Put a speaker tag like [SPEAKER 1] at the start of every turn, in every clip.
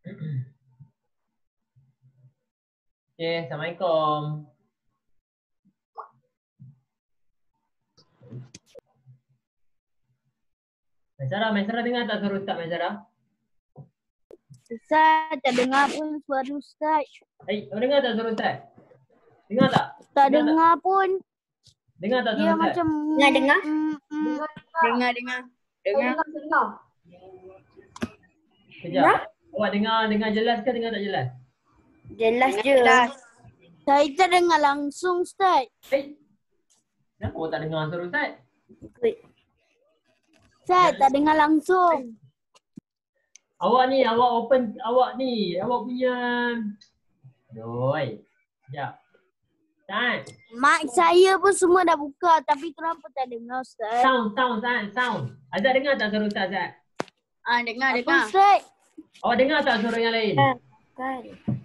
[SPEAKER 1] Okay, Assalamualaikum. Maisara dengar tak suara Ustaz Maisara?
[SPEAKER 2] Ustaz, tak dengar pun suara Ustaz.
[SPEAKER 1] Kau dengar tak suara Ustaz? Dengar tak?
[SPEAKER 2] Tak dengar pun.
[SPEAKER 1] Dengar tak suara
[SPEAKER 2] Dia
[SPEAKER 1] Ustaz?
[SPEAKER 2] macam
[SPEAKER 3] Dengar.
[SPEAKER 1] Sekejap. Awak dengar jelas ke dengar tak jelas?
[SPEAKER 3] Jelas je.
[SPEAKER 2] saya tak dengar langsung Ustaz.
[SPEAKER 1] Kenapa awak tak dengar suara Ustaz?
[SPEAKER 2] Ustaz, tak dengar langsung.
[SPEAKER 1] Awak punya. Aduh. Sekejap. Ustaz.
[SPEAKER 2] Mic saya pun semua dah buka tapi kenapa tak dengar Ustaz?
[SPEAKER 1] Sound. Azad dengar tak suara Ustaz?
[SPEAKER 3] Dengar.
[SPEAKER 2] Ustaz,
[SPEAKER 1] Awak dengar tak suara yang lain?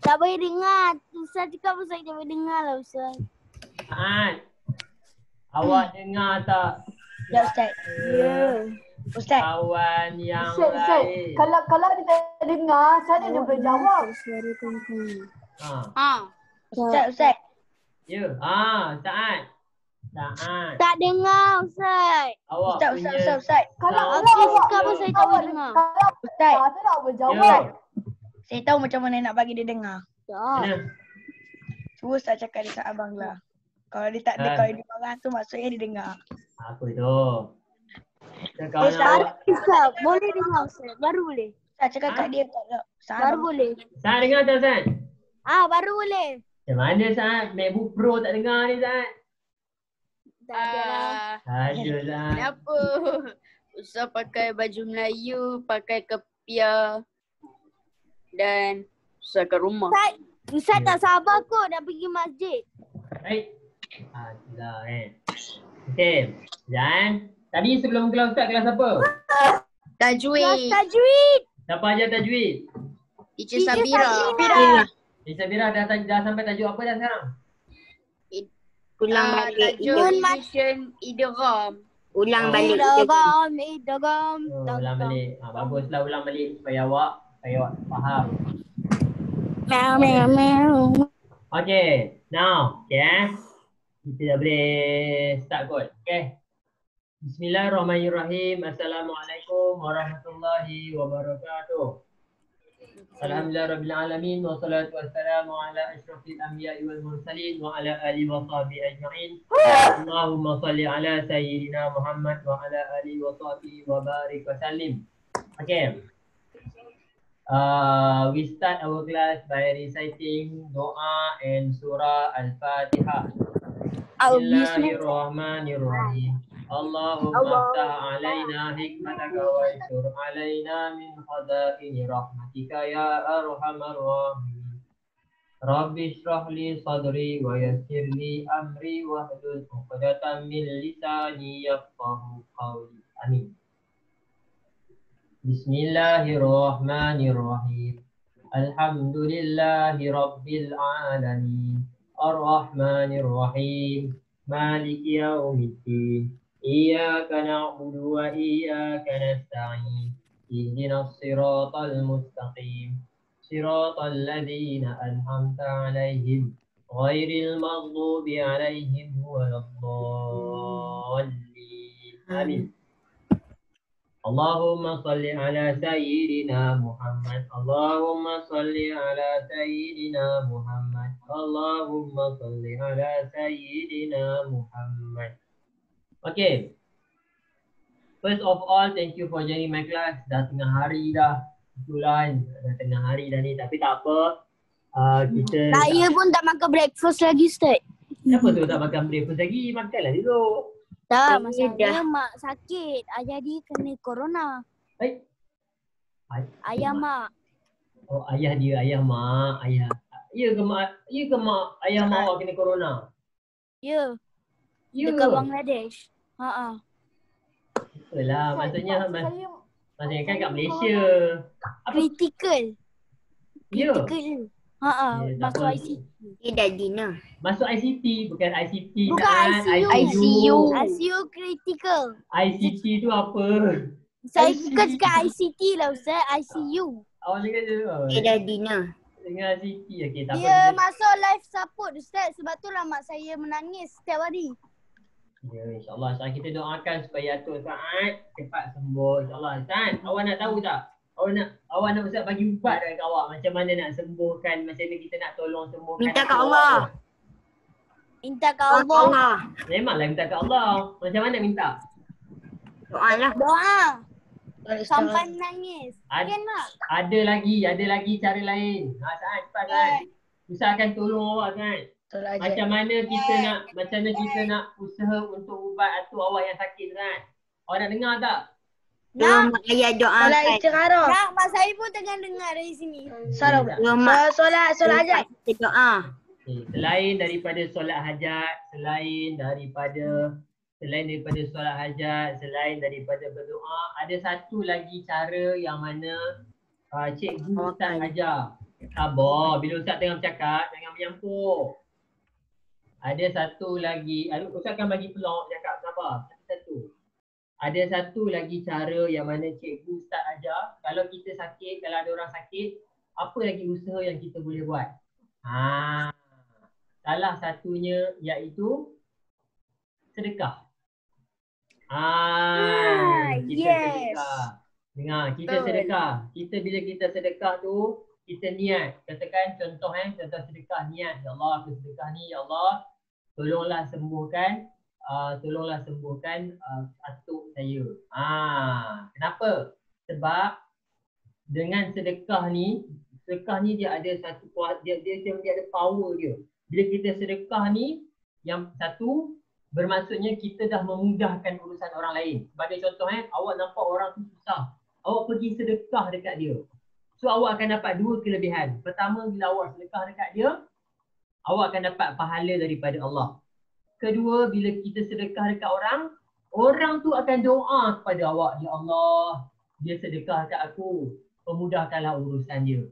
[SPEAKER 2] tak boleh dengar. Ustaz cakap pun saya tak boleh dengar lah Ustaz.
[SPEAKER 1] Awak dengar tak?
[SPEAKER 3] Ya Ustaz.
[SPEAKER 2] Ya.
[SPEAKER 3] Ustaz.
[SPEAKER 1] Kawan yang
[SPEAKER 4] Ustaz,
[SPEAKER 1] lain.
[SPEAKER 4] kalau dia tak dengar, saya dia boleh jawab.
[SPEAKER 2] Suara tuan-tuan.
[SPEAKER 3] Ustaz.
[SPEAKER 1] Ya. Saat.
[SPEAKER 2] Tak dengar Ustaz.
[SPEAKER 1] Awak punya.
[SPEAKER 3] Ustaz.
[SPEAKER 4] Kalau
[SPEAKER 2] Aku cakap pun saya tak boleh dengar.
[SPEAKER 3] Ustaz.
[SPEAKER 4] saya tak boleh jawab.
[SPEAKER 3] Saya tahu macam mana nak bagi dia dengar.
[SPEAKER 2] Tak.
[SPEAKER 1] Mana?
[SPEAKER 3] Cuba Ustaz cakap dekat abang lah. Kalau dia tak ada, kalau dia marah tu maksudnya dia dengar.
[SPEAKER 1] Apa tu? Kawan
[SPEAKER 3] Ustaz.
[SPEAKER 1] awak.
[SPEAKER 2] Ustaz, boleh dengar Ustaz. Baru boleh.
[SPEAKER 3] Ustaz cakap kat dia tak
[SPEAKER 2] Baru boleh.
[SPEAKER 1] Saat dengar tak Saat?
[SPEAKER 2] Baru boleh.
[SPEAKER 1] Macam mana Saat? MacBook Pro tak dengar ni Saat?
[SPEAKER 2] Tak ada lah.
[SPEAKER 1] Tak ada Saat.
[SPEAKER 5] Kenapa? Ustaz pakai baju Melayu, pakai kepiah dan Ustaz kat rumah.
[SPEAKER 2] Ustaz tak sabar kot nak pergi masjid.
[SPEAKER 1] Itulah Okay. Dan tadi sebelum kelas Ustaz, kelas apa?
[SPEAKER 2] Kelas
[SPEAKER 5] Tajwid.
[SPEAKER 2] tajwid.
[SPEAKER 1] Siapa ajar tajwid?
[SPEAKER 5] Teacher Sabira.
[SPEAKER 1] Teacher Sabira dah sampai tajuk apa dah sekarang?
[SPEAKER 3] Ulang balik.
[SPEAKER 5] Tajuk edition idgham.
[SPEAKER 3] Ulang balik.
[SPEAKER 2] Idgham.
[SPEAKER 1] Ulang balik. Baguslah ulang balik supaya awak faham.
[SPEAKER 2] Meow.
[SPEAKER 1] Okay. Now, kita dah boleh start kot. Okay. Bismillahirrahmanirrahim. Assalamualaikum warahmatullahi wabarakatuh. Alhamdulillahirabbil alamin wassalatu wassalamu ala asyrafil anbiya'i wal mursalin wa ala alihi wa sahbihi ajma'in. Allahumma shalli ala sayyidina Muhammad wa ala alihi wa sahbihi wa barik wa sallim. Okay. We start our class by reciting doa and surah Al-Fatihah. Bismillahirrahmanirrahim. Allahumma aftah alaina hikmataka wa ansur alaina min khaza'ini rahmatika ya arhamar rahimin. Rabbi shrah li sadri wa yassir li amri wahlul 'uqdatam min lisani yafqahu qawli. Amin. Bismillahirrahmanirrahim. Alhamdulillahi rabbil alamin. Ar-Rahmanir-Rahim. Maliki yaumiddin. Iyyaka na'budu wa iyyaka nasta'in. Ihdinas siratal mustaqim. Siratal ladzina an'amta 'alaihim ghairil maghdubi 'alaihim waladdallin. Amin. Allahumma salli ala sayyidina Muhammad. Allahumma salli ala sayyidina Muhammad. Allahumma salli ala sayyidina Muhammad. Okay. First of all, thank you for joining my class. Dah tengah hari dah. Itulah, dah tengah hari dah ni. Tapi tak apa. Kita
[SPEAKER 2] Saya pun tak makan breakfast lagi Ustaz.
[SPEAKER 1] Siapa tu tak makan breakfast lagi? Makanlah dulu.
[SPEAKER 2] Tak, masalahnya mak sakit. Jadi kena corona. Ayah mak.
[SPEAKER 1] Oh, ayah dia, ayah mak, ayah. Ya ke mak, ayah mak awak kena corona?
[SPEAKER 2] Ya.
[SPEAKER 1] Ya.
[SPEAKER 2] Dekat Bangladesh.
[SPEAKER 1] Itulah, maksudnya kan kat Malaysia.
[SPEAKER 2] Critical.
[SPEAKER 1] Ya.
[SPEAKER 2] Critical.
[SPEAKER 1] Ya,
[SPEAKER 2] Masuk
[SPEAKER 1] tak apa.
[SPEAKER 2] ICT.
[SPEAKER 3] Dia dah dinner.
[SPEAKER 1] Masuk ICT, bukan ICT.
[SPEAKER 2] Bukan
[SPEAKER 1] kan?
[SPEAKER 2] ICU.
[SPEAKER 3] ICU.
[SPEAKER 2] ICU critical.
[SPEAKER 1] ICT tu apa?
[SPEAKER 2] Saya bukan cakap ICT lah Ustaz, ICU.
[SPEAKER 1] Awak cakap je.
[SPEAKER 5] Dah Dina.
[SPEAKER 1] Dengan Siti. Okey, tak apa.
[SPEAKER 2] Dia
[SPEAKER 1] Kita-
[SPEAKER 2] masuk live support Ustaz. Sebab tu lah mak saya menangis setiap hari.
[SPEAKER 1] Ya, insyaAllah. Sekarang kita doakan supaya Atuk Sa'ad cepat sembuh. InsyaAllah. Sa'ad, awak nak tahu tak? Awak nak Ustaz bagi ubat dekat awak. Macam mana nak sembuhkan, macam mana kita nak tolong sembuhkan.
[SPEAKER 5] Minta kat
[SPEAKER 1] atuk
[SPEAKER 5] Allah.
[SPEAKER 1] awak.
[SPEAKER 2] Minta ke Allah.
[SPEAKER 1] Memanglah minta kat Allah. Macam mana minta?
[SPEAKER 5] Doa lah.
[SPEAKER 2] Doa.
[SPEAKER 3] Ustaz.
[SPEAKER 2] Sampai menangis.
[SPEAKER 1] Ad-
[SPEAKER 2] Kan mak?
[SPEAKER 1] Ada lagi cara lain. Sa'ad, cepat Sa'ad. Ustaz akan tolong awak Sa'ad.
[SPEAKER 3] Betul aja.
[SPEAKER 1] Macam mana kita nak usaha untuk ubat atuk awak yang sakit Sa'ad. Awak nak dengar tak?
[SPEAKER 5] Tolong mak ayah
[SPEAKER 3] Solat
[SPEAKER 5] doakan.
[SPEAKER 3] istikharah.
[SPEAKER 2] Nak, mak saya pun tengah dengar dari sini.
[SPEAKER 5] Tolong mak.
[SPEAKER 3] Solat hajat.
[SPEAKER 5] Kita doa.
[SPEAKER 1] Okay. Selain daripada solat hajat, selain daripada solat hajat, selain daripada berdoa, ada satu lagi cara yang mana cikgu Ustaz ajar. Sabar, bila Ustaz tengah bercakap, jangan menyampuk. Ada satu lagi, Ustaz akan bagi peluang cakap, sabar. Satu. Ada satu lagi cara yang mana cikgu Ustaz ajar. Kalau kita sakit, kalau ada orang sakit, apa lagi usaha yang kita boleh buat? Salah satunya iaitu sedekah. Kita
[SPEAKER 2] yes.
[SPEAKER 1] sedekah. Dengar, kita
[SPEAKER 5] Betul.
[SPEAKER 1] sedekah. Bila kita sedekah tu, kita niat. Katakan contoh sedekah niat. Ya Allah, aku sedekah ni, ya Allah, tolonglah sembuhkan atuk saya. Kenapa? Sebab dengan sedekah ni dia ada satu kuat, dia ada power dia. Bila kita sedekah ni, yang satu bermaksudnya kita dah memudahkan urusan orang lain. Sebagai contoh awak nampak orang tu susah, awak pergi sedekah dekat dia. So awak akan dapat dua kelebihan. Pertama, bila awak sedekah dekat dia, awak akan dapat pahala daripada Allah. Kedua, bila kita sedekah dekat orang tu akan doa kepada awak, ya Allah, dia sedekah dekat aku, pemudahkanlah urusan dia.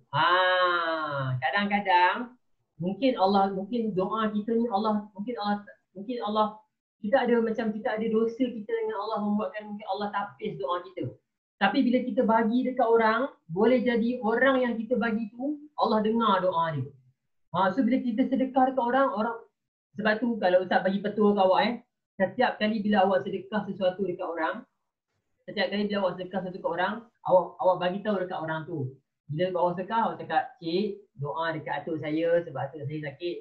[SPEAKER 1] Kadang-kadang mungkin doa kita ni mungkin Allah kita ada dosa kita dengan Allah, membuatkan mungkin Allah tapis doa kita. Tapi bila kita bagi dekat orang, boleh jadi orang yang kita bagi tu Allah dengar doa dia. So bila kita sedekah dekat orang, sebab tu kalau Ustaz bagi petua kat awak setiap kali bila awak sedekah sesuatu dekat orang, awak bagi tahu dekat orang tu. Bila awak sedekah, awak cakap, "Cik, doa dekat atuk saya sebab atuk saya sakit."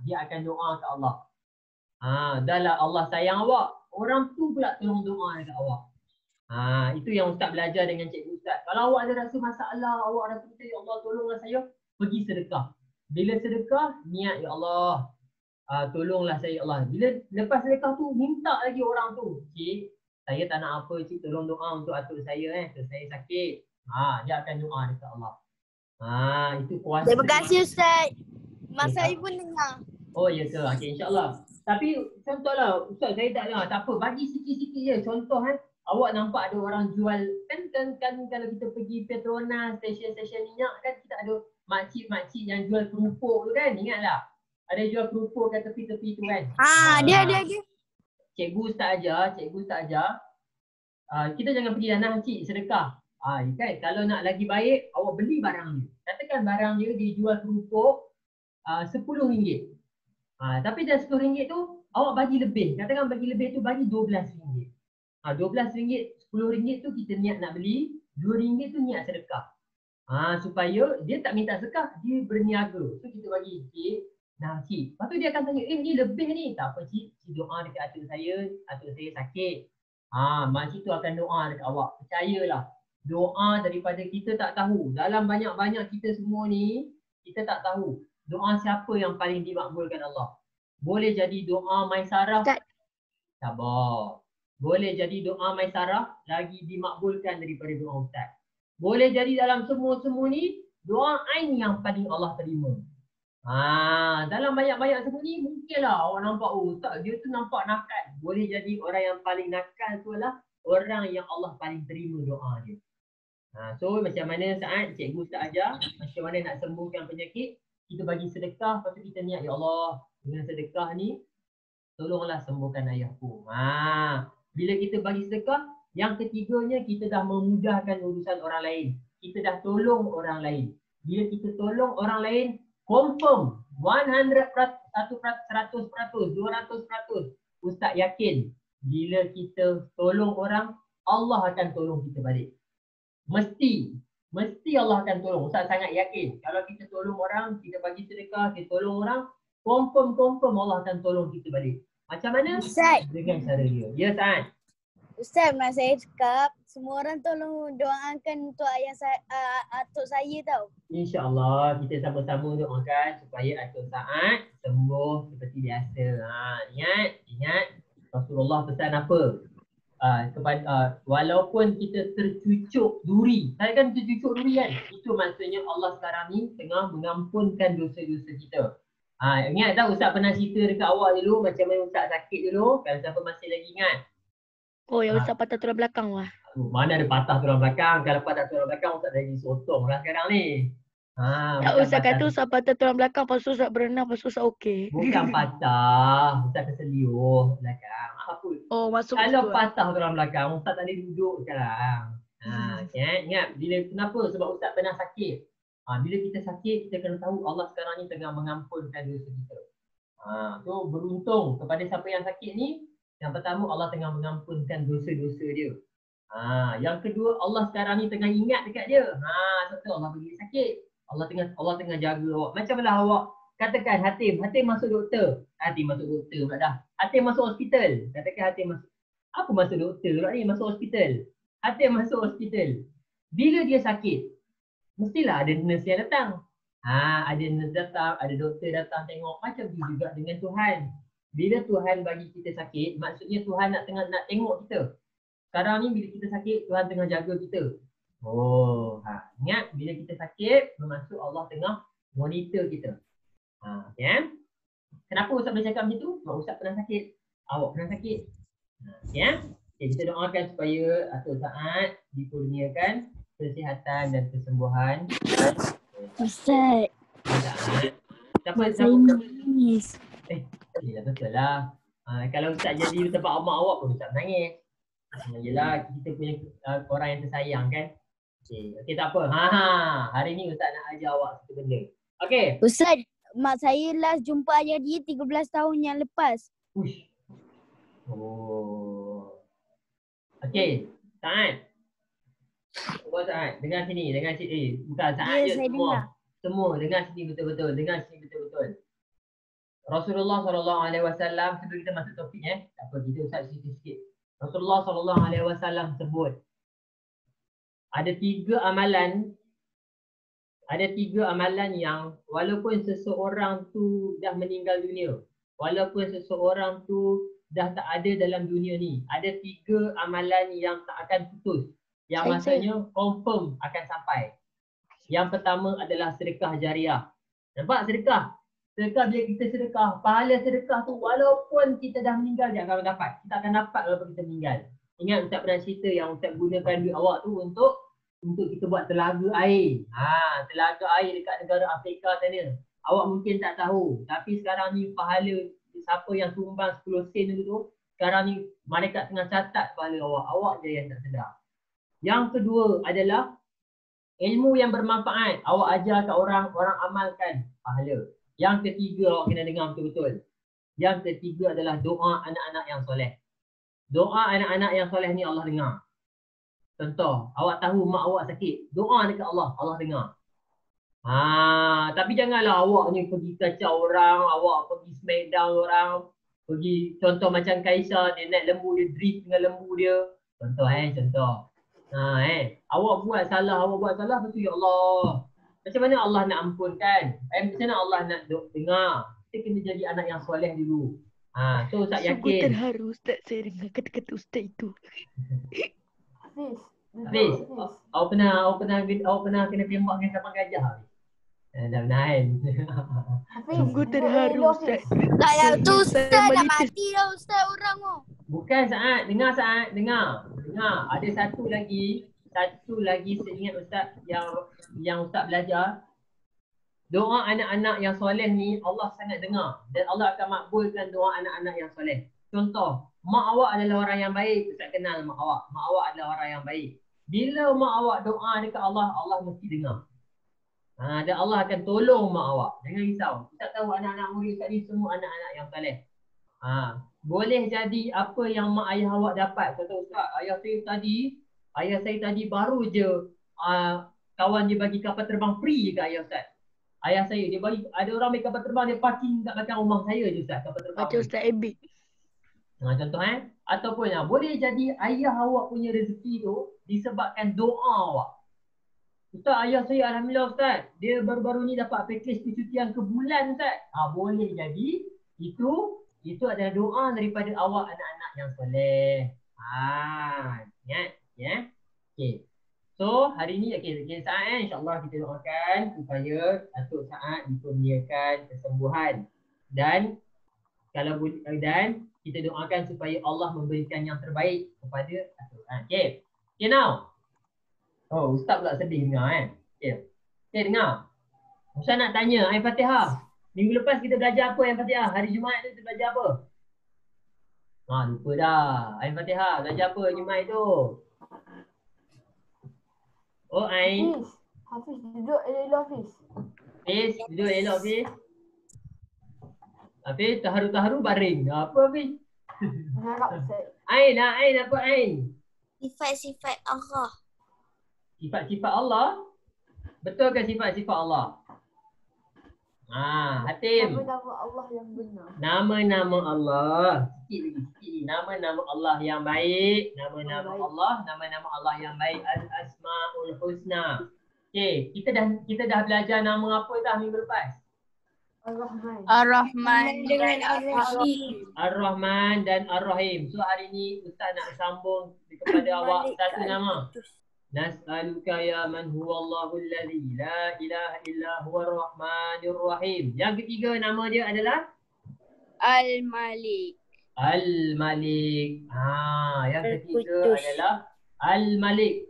[SPEAKER 1] Dia akan doa kat Allah. Dah lah Allah sayang awak, orang tu pula tolong doa dekat awak. Itu yang Ustaz belajar dengan cikgu Ustaz. Kalau awak ada rasa masalah, awak rasa ya Allah tolonglah saya, pergi sedekah. Bila sedekah, niat ya Allah, tolonglah saya ya Allah. Bila lepas sedekah tu, minta lagi orang tu, "Cik, saya tak nak apa, cik tolong doa untuk atuk saya atuk saya sakit." Dia akan doa dekat Allah. Itu kuasa.
[SPEAKER 2] Terima kasih Ustaz. Mak saya pun dengar.
[SPEAKER 1] Oh ya ke? Okey, insya-Allah. Tapi contohlah, Ustaz saya tak dengar, tak apa, bagi sikit-sikit je. Contoh awak nampak ada orang jual kan kalau kita pergi Petronas, stesen minyak kan, kita ada makcik-makcik yang jual kerupuk tu kan, ingatlah. Ada jual kerupuk kat tepi-tepi tu kan.
[SPEAKER 2] Dia.
[SPEAKER 1] Cikgu Ustaz ajar, kita jangan pergi tanah cik sedekah. Kan kalau nak lagi baik, awak beli barang dia. Katakan barang dia jual kerupuk RM10. Tapi dah RM10 tu awak bagi lebih. Katakan bagi lebih tu bagi RM12. RM12, RM10 tu kita niat nak beli, RM2 tu niat sedekah. Supaya dia tak minta sedekah, dia berniaga. So kita bagi cik, cik. Lepas tu dia akan tanya, ni lebih ni. Tak apa cik doa dekat atuk saya sakit. Makcik tu akan doa dekat awak. Percayalah, doa daripada kita tak tahu. Dalam banyak-banyak kita semua ni, kita tak tahu doa siapa yang paling dimakbulkan Allah. Boleh jadi doa Maisarah. Sabar. Boleh jadi doa Maisarah lagi dimakbulkan daripada doa Ustaz. Boleh jadi dalam semua ni, doa Ain yang paling Allah terima. Dalam banyak-banyak semua ni, mungkinlah awak nampak, Ustaz dia tu nampak nakal. Boleh jadi orang yang paling nakal tu adalah orang yang Allah paling terima doa dia. So macam mana saat cikgu Ustaz ajar, macam mana nak sembuhkan penyakit, kita bagi sedekah, lepas tu kita niat, ya Allah, dengan sedekah ni, tolonglah sembuhkan ayahku. Bila kita bagi sedekah, Yang ketiganya, kita dah memudahkan urusan orang lain. Kita dah tolong orang lain. Bila kita tolong orang lain, confirm 100%, 100%, 200%. Ustaz yakin bila kita tolong orang, Allah akan tolong kita balik. Mesti Allah akan tolong. Ustaz sangat yakin. Kalau kita tolong orang, kita bagi sedekah, kita tolong orang, confirm Allah akan tolong kita balik. Macam mana?
[SPEAKER 2] Ustaz.
[SPEAKER 1] Dengan cara dia. Ya, Sa'ad.
[SPEAKER 2] Ustaz, mak saya cakap semua orang tolong doakan untuk ayah saya, atuk saya tau.
[SPEAKER 1] InsyaAllah kita sama-sama doakan supaya Atuk Sa'ad sembuh seperti biasa. Ingat Rasulullah pesan apa? Walaupun kita tercucuk duri. Saya kan tercucuk duri kan? Itu maksudnya Allah sekarang ni tengah mengampunkan dosa-dosa kita. Ingat tak Ustaz pernah cerita dekat awak dulu macam mana Ustaz sakit dulu? Kalau siapa masih lagi ingat?
[SPEAKER 3] Oh, yang Ustaz patah tulang belakang wah.
[SPEAKER 1] Mana ada patah tulang belakang? Kalau patah tulang belakang Ustaz dah jadi sotong lah sekarang ni.
[SPEAKER 3] Tak Ustaz kata Ustaz patah tulang belakang, lepas tu Ustaz berenang, lepas tu Ustaz okey.
[SPEAKER 1] Bukan patah, Ustaz keseliuh belakang. Apa?
[SPEAKER 3] Oh, masuk
[SPEAKER 1] Kalau
[SPEAKER 3] situ.
[SPEAKER 1] patah tulang belakang, Ustaz tak boleh duduk sekarang. Ingat bila kenapa? Sebab Ustaz pernah sakit. Bila kita sakit, kita kena tahu Allah sekarang ni tengah mengampunkan dosa kita. So beruntung kepada siapa yang sakit ni. Yang pertama, Allah tengah mengampunkan dosa-dosa dia. Yang kedua, Allah sekarang ni tengah ingat dekat dia. Sebab Allah bagi dia sakit. Allah tengah jaga awak. Macam mana awak katakan Hatim masuk doktor. Hatim masuk doktor pula dah. Hatim masuk hospital. Katakan Hatim masuk. Apa masuk doktor pula ni? Masuk hospital. Hatim masuk hospital. Bila dia sakit, mestilah ada nurse yang datang. Ada nurse datang, ada doktor datang tengok. Macam tu juga dengan Tuhan. Bila Tuhan bagi kita sakit, maksudnya Tuhan nak tengok kita. Sekarang ni bila kita sakit, Tuhan tengah jaga kita. Ingat bila kita sakit, bermaksud Allah tengah monitor kita. Okay? Kenapa Ustaz boleh cakap macam tu? Sebab Ustaz pernah sakit. Awak pernah sakit. Okay, kita doakan supaya Atuk Sa'ad dikurniakan kesihatan dan kesembuhan.
[SPEAKER 2] Ustaz.
[SPEAKER 1] Siapa?
[SPEAKER 2] Nangis.
[SPEAKER 1] Ya betul lah. Kalau Ustaz jadi tempat mak awak pun Ustaz nangis. Yelah kita punya orang yang tersayang kan. Okey tak apa. Hari ni Ustaz nak ajar awak satu benda. Okey.
[SPEAKER 2] Ustaz, mak saya last jumpa ayah dia 13 tahun yang lepas.
[SPEAKER 1] Uish. Okey, Sa'ad. Sa'ad, dengar sini, bukan Sa'ad je,
[SPEAKER 2] saya dengar.
[SPEAKER 1] Semua dengar sini betul-betul, Rasulullah SAW, sebelum kita masuk topik tak apa, kita Ustaz sikit. Rasulullah SAW sebut ada tiga amalan yang walaupun seseorang tu dah meninggal dunia, walaupun seseorang tu dah tak ada dalam dunia ni, ada tiga amalan yang tak akan putus, yang maksudnya confirm akan sampai. Yang pertama adalah sedekah jariah. Nampak sedekah? Sedekah bila kita sedekah, pahala sedekah tu walaupun kita dah meninggal dia akan dapat. Kita akan dapat walaupun kita meninggal. Ingat Ustaz pernah cerita yang Ustaz gunakan duit awak tu untuk kita buat telaga air. Telaga air dekat negara Afrika sana. Awak mungkin tak tahu, tapi sekarang ni pahala siapa yang sumbang 10 sen tu, sekarang ni malaikat tengah catat pahala awak. Awak je yang tak sedar. Yang kedua adalah ilmu yang bermanfaat. Awak ajar kat orang amalkan pahala. Yang ketiga awak kena dengar betul-betul. Yang ketiga adalah doa anak-anak yang soleh. Doa anak-anak yang soleh ni Allah dengar. Contoh, awak tahu mak awak sakit, doa dekat Allah, Allah dengar. Tapi janganlah awak ni pergi kacau orang, awak pergi smackdown orang, pergi contoh macam Kaisar, dia naik lembu, dia drift dengan lembu dia. Contoh. Awak buat salah, lepas tu ya Allah. Macam mana Allah nak ampunkan? Macam mana Allah nak dengar? Kita kena jadi anak yang soleh dulu. So Ustaz yakin.
[SPEAKER 3] Sungguh terharu Ustaz saya dengar kata-kata Ustaz itu.
[SPEAKER 1] Hafiz, awak pernah kena tembak dengan kapal gajah? Dah pernah kan?
[SPEAKER 3] Sungguh terharu Ustaz.
[SPEAKER 2] Tak lah tu Ustaz dah mati dah Ustaz orang tu.
[SPEAKER 1] Bukan Sa'ad, dengar. Ada satu lagi seingat Ustaz yang Ustaz belajar. Doa anak-anak yang soleh ni Allah sangat dengar dan Allah akan makbulkan doa anak-anak yang soleh. Contoh, mak awak adalah orang yang baik. Ustaz kenal mak awak. Mak awak adalah orang yang baik. Bila mak awak doa dekat Allah, Allah mesti dengar. Dan Allah akan tolong mak awak. Jangan risau. Ustaz tahu anak-anak murid kat ni semua anak-anak yang saleh. Boleh jadi apa yang mak ayah awak dapat. Kata Ustaz, ayah saya tadi baru je kawan dia bagi kapal terbang free je kat ayah Ustaz. Ayah saya dia bagi, ada orang bagi kapal terbang, dia parking kat belakang rumah saya je Ustaz, kapal terbang.
[SPEAKER 3] Macam Ustaz Ebik.
[SPEAKER 1] Contoh ataupun boleh jadi ayah awak punya rezeki tu disebabkan doa awak. Ustaz, ayah saya alhamdulillah Ustaz, dia baru-baru ni dapat package percutian ke bulan Ustaz. Boleh jadi itu adalah doa daripada awak anak-anak yang soleh. Ingat ya. Okey. So hari ni saat insya-Allah kita doakan supaya Datuk Saad dikurniakan kesembuhan dan kita doakan supaya Allah memberikan yang terbaik kepada Datuk Saad. Okey. Okay now. Ustaz pula sedih dengar Okay dengar. Ustaz nak tanya ayat Fatihah. Minggu lepas kita belajar apa ayat Fatihah? Hari Jumaat tu kita belajar apa? Lupa dah. Ayat Fatihah belajar apa Jumaat tu? Ain.
[SPEAKER 4] Hafiz duduk elok Hafiz.
[SPEAKER 1] Hafiz duduk elok Hafiz. Hafiz taharu-taharu baring. Apa Hafiz?
[SPEAKER 4] Harap Ustaz.
[SPEAKER 1] Ain apa Ain?
[SPEAKER 2] Sifat-sifat Allah.
[SPEAKER 1] Sifat-sifat Allah? Betul ke sifat-sifat Allah? Hatim.
[SPEAKER 4] Nama-nama Allah yang benar.
[SPEAKER 1] Nama-nama Allah. Sikit. Nama-nama Allah yang baik. Nama-nama Allah yang baik. Al-Asma'ul Husna. Okey, kita dah belajar nama apa dah minggu lepas?
[SPEAKER 4] Ar-Rahman.
[SPEAKER 5] Ar-Rahman dengan Ar-Rahim.
[SPEAKER 1] Ar-Rahman dan Ar-Rahim. So hari ni Ustaz nak sambung kepada awak satu nama. Nas'aluka ya man huwa Allahul ladzi la ilaha illa huwa ar-Rahmanir Rahim. Yang ketiga nama dia adalah
[SPEAKER 5] Al-Malik.
[SPEAKER 1] Al-Malik. Yang ketiga adalah Al-Malik.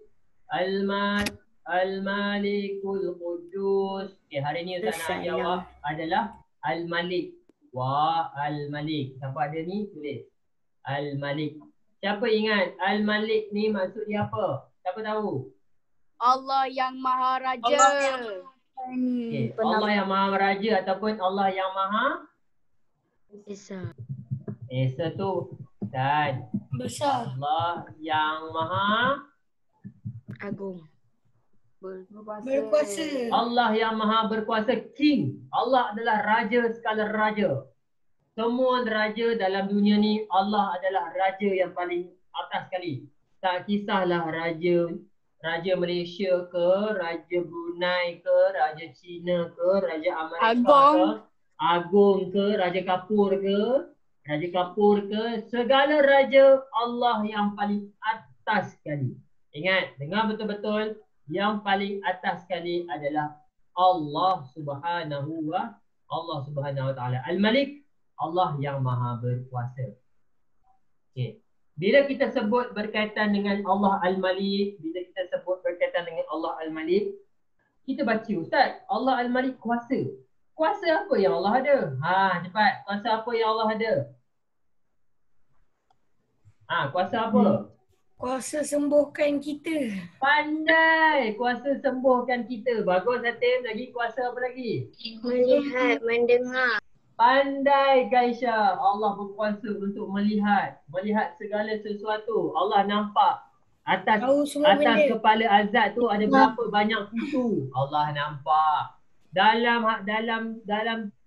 [SPEAKER 1] Al-Malikul Quddus. Hari ni Ustaz nak jawab adalah Al-Malik. Al-Malik. Siapa ada ni? Tulis. Al-Malik. Siapa ingat Al-Malik ni maksud dia apa? Siapa tahu?
[SPEAKER 5] Allah yang Maha Raja.
[SPEAKER 1] Allah yang Maha Raja ataupun Allah yang Maha Esa tu dan
[SPEAKER 5] besar.
[SPEAKER 1] Allah yang Maha
[SPEAKER 5] Agung.
[SPEAKER 4] Berkuasa.
[SPEAKER 1] Allah yang Maha Berkuasa, King. Allah adalah Raja segala raja. Semua raja dalam dunia ni, Allah adalah Raja yang paling atas sekali. Tak kisahlah Raja Malaysia ke, Raja Brunei ke, Raja China ke, Raja Amerika ke, Agung ke, Raja Kapur ke, segala raja Allah yang paling atas sekali. Ingat, dengar betul-betul, yang paling atas sekali adalah Allah Subhanahu wa Ta'ala. Al-Malik, Allah yang Maha Berkuasa. Okey. Bila kita sebut berkaitan dengan Allah Al-Malik, kita baca, Ustaz, Allah Al-Malik kuasa. Kuasa apa yang Allah ada? Cepat. Kuasa apa yang Allah ada? Kuasa apa?
[SPEAKER 5] Kuasa sembuhkan kita.
[SPEAKER 1] Pandai. Kuasa sembuhkan kita. Bagus Hatim. Lagi kuasa apa lagi?
[SPEAKER 5] Melihat, mendengar.
[SPEAKER 1] Pandai Gaisha. Allah berkuasa untuk melihat segala sesuatu. Allah nampak atas kepala Azad tu ada berapa banyak kutu. Allah nampak. Dalam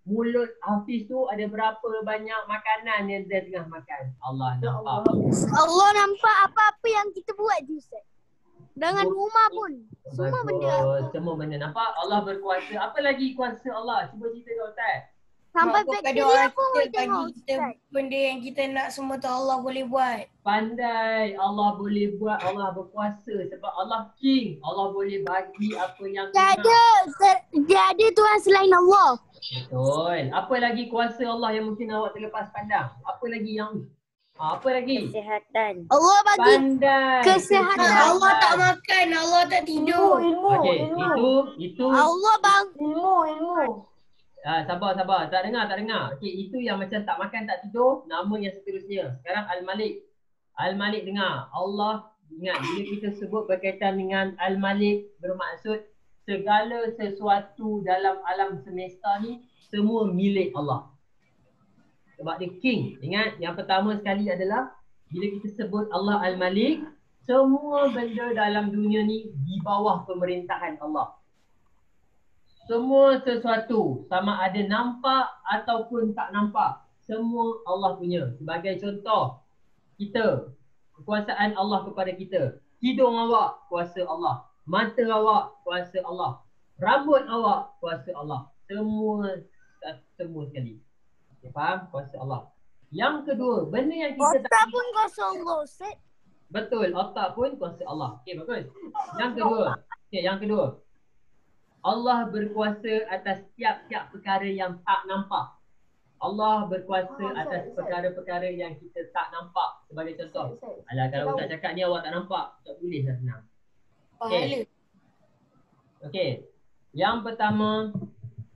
[SPEAKER 1] mulut Hafiz tu ada berapa banyak makanan yang dia tengah makan. Allah nampak.
[SPEAKER 2] Allah nampak apa-apa yang kita buat je Ustaz. Dengan rumah pun. Semua benda
[SPEAKER 1] nampak. Allah berkuasa. Apa lagi kuasa Allah? Cuba cerita kat Ustaz.
[SPEAKER 2] Sampai bakteria pun boleh tengok
[SPEAKER 5] kita benda yang kita nak semua tu Allah boleh buat.
[SPEAKER 1] Pandai. Allah boleh buat. Allah berkuasa. Sebab Allah King. Allah boleh bagi apa yang
[SPEAKER 2] Tiada Tuhan selain Allah.
[SPEAKER 1] Betul. Apa lagi kuasa Allah yang mungkin awak terlepas pandang? Apa lagi yang
[SPEAKER 5] Kesihatan.
[SPEAKER 2] Allah bagi
[SPEAKER 1] pandai.
[SPEAKER 2] kesihatan.
[SPEAKER 5] Allah tak makan, Allah tak tidur.
[SPEAKER 4] Ilmu.
[SPEAKER 1] Okey, itu
[SPEAKER 2] Allah bang
[SPEAKER 4] Ilmu.
[SPEAKER 1] Sabar. Tak dengar. Okey, itu yang macam tak makan, tak tidur. Nama yang seterusnya. Sekarang Al-Malik. Al-Malik dengar. Allah, ingat bila kita sebut berkaitan dengan Al-Malik, bermaksud segala sesuatu dalam alam semesta ni semua milik Allah. Sebab dia king. Ingat, yang pertama sekali adalah bila kita sebut Allah Al-Malik, semua benda dalam dunia ni di bawah pemerintahan Allah. Semua sesuatu, sama ada nampak ataupun tak nampak, semua Allah punya. Sebagai contoh, kita, kekuasaan Allah kepada kita. Hidung awak, kuasa Allah. Mata awak, kuasa Allah. Rambut awak, kuasa Allah. Semua sekali. Okay, faham? Kuasa Allah. Yang kedua, benda yang kita
[SPEAKER 2] Otak pun kosong Ustaz.
[SPEAKER 1] Betul, otak pun kuasa Allah. Okey, bagus. Yang kedua. Allah berkuasa atas tiap-tiap perkara yang tak nampak. Allah berkuasa atas perkara-perkara yang kita tak nampak. Sebagai contoh. Alah, kalau Ustaz cakap ni awak tak nampak, tak boleh lah senang.
[SPEAKER 5] Pahala.
[SPEAKER 1] Okey. Yang pertama,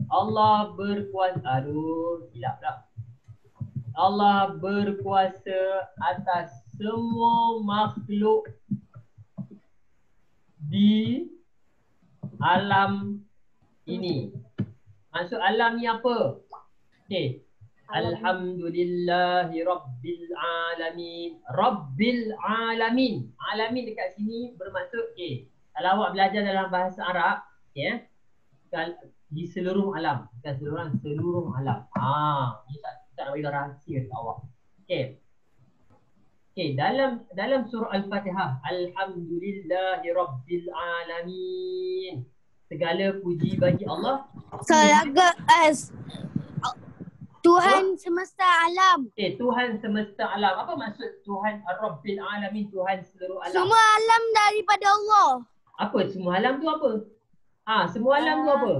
[SPEAKER 1] Allah berkuasa. Silap pula. Allah berkuasa atas semua makhluk di alam ini. Maksud alam ni apa? Okey. Alhamdulillahi Rabbil Alamin. Rabbil Alamin. Alamin dekat sini bermaksud, okey, kalau awak belajar dalam bahasa Arab, okey, di seluruh alam. Bukan seluruh alam. Ni tak nak bagi rahsia kat awak. Okey. Okey, dalam surah Al-Fatihah, Alhamdulillahi Rabbil Alamin. Segala puji bagi Allah. Tuhan semesta alam. Tuhan semesta alam. Apa maksud Tuhan Rabbil Alamin, Tuhan seluruh alam?
[SPEAKER 2] Semua alam daripada Allah.
[SPEAKER 1] Apa semua alam tu apa? Semua alam tu apa?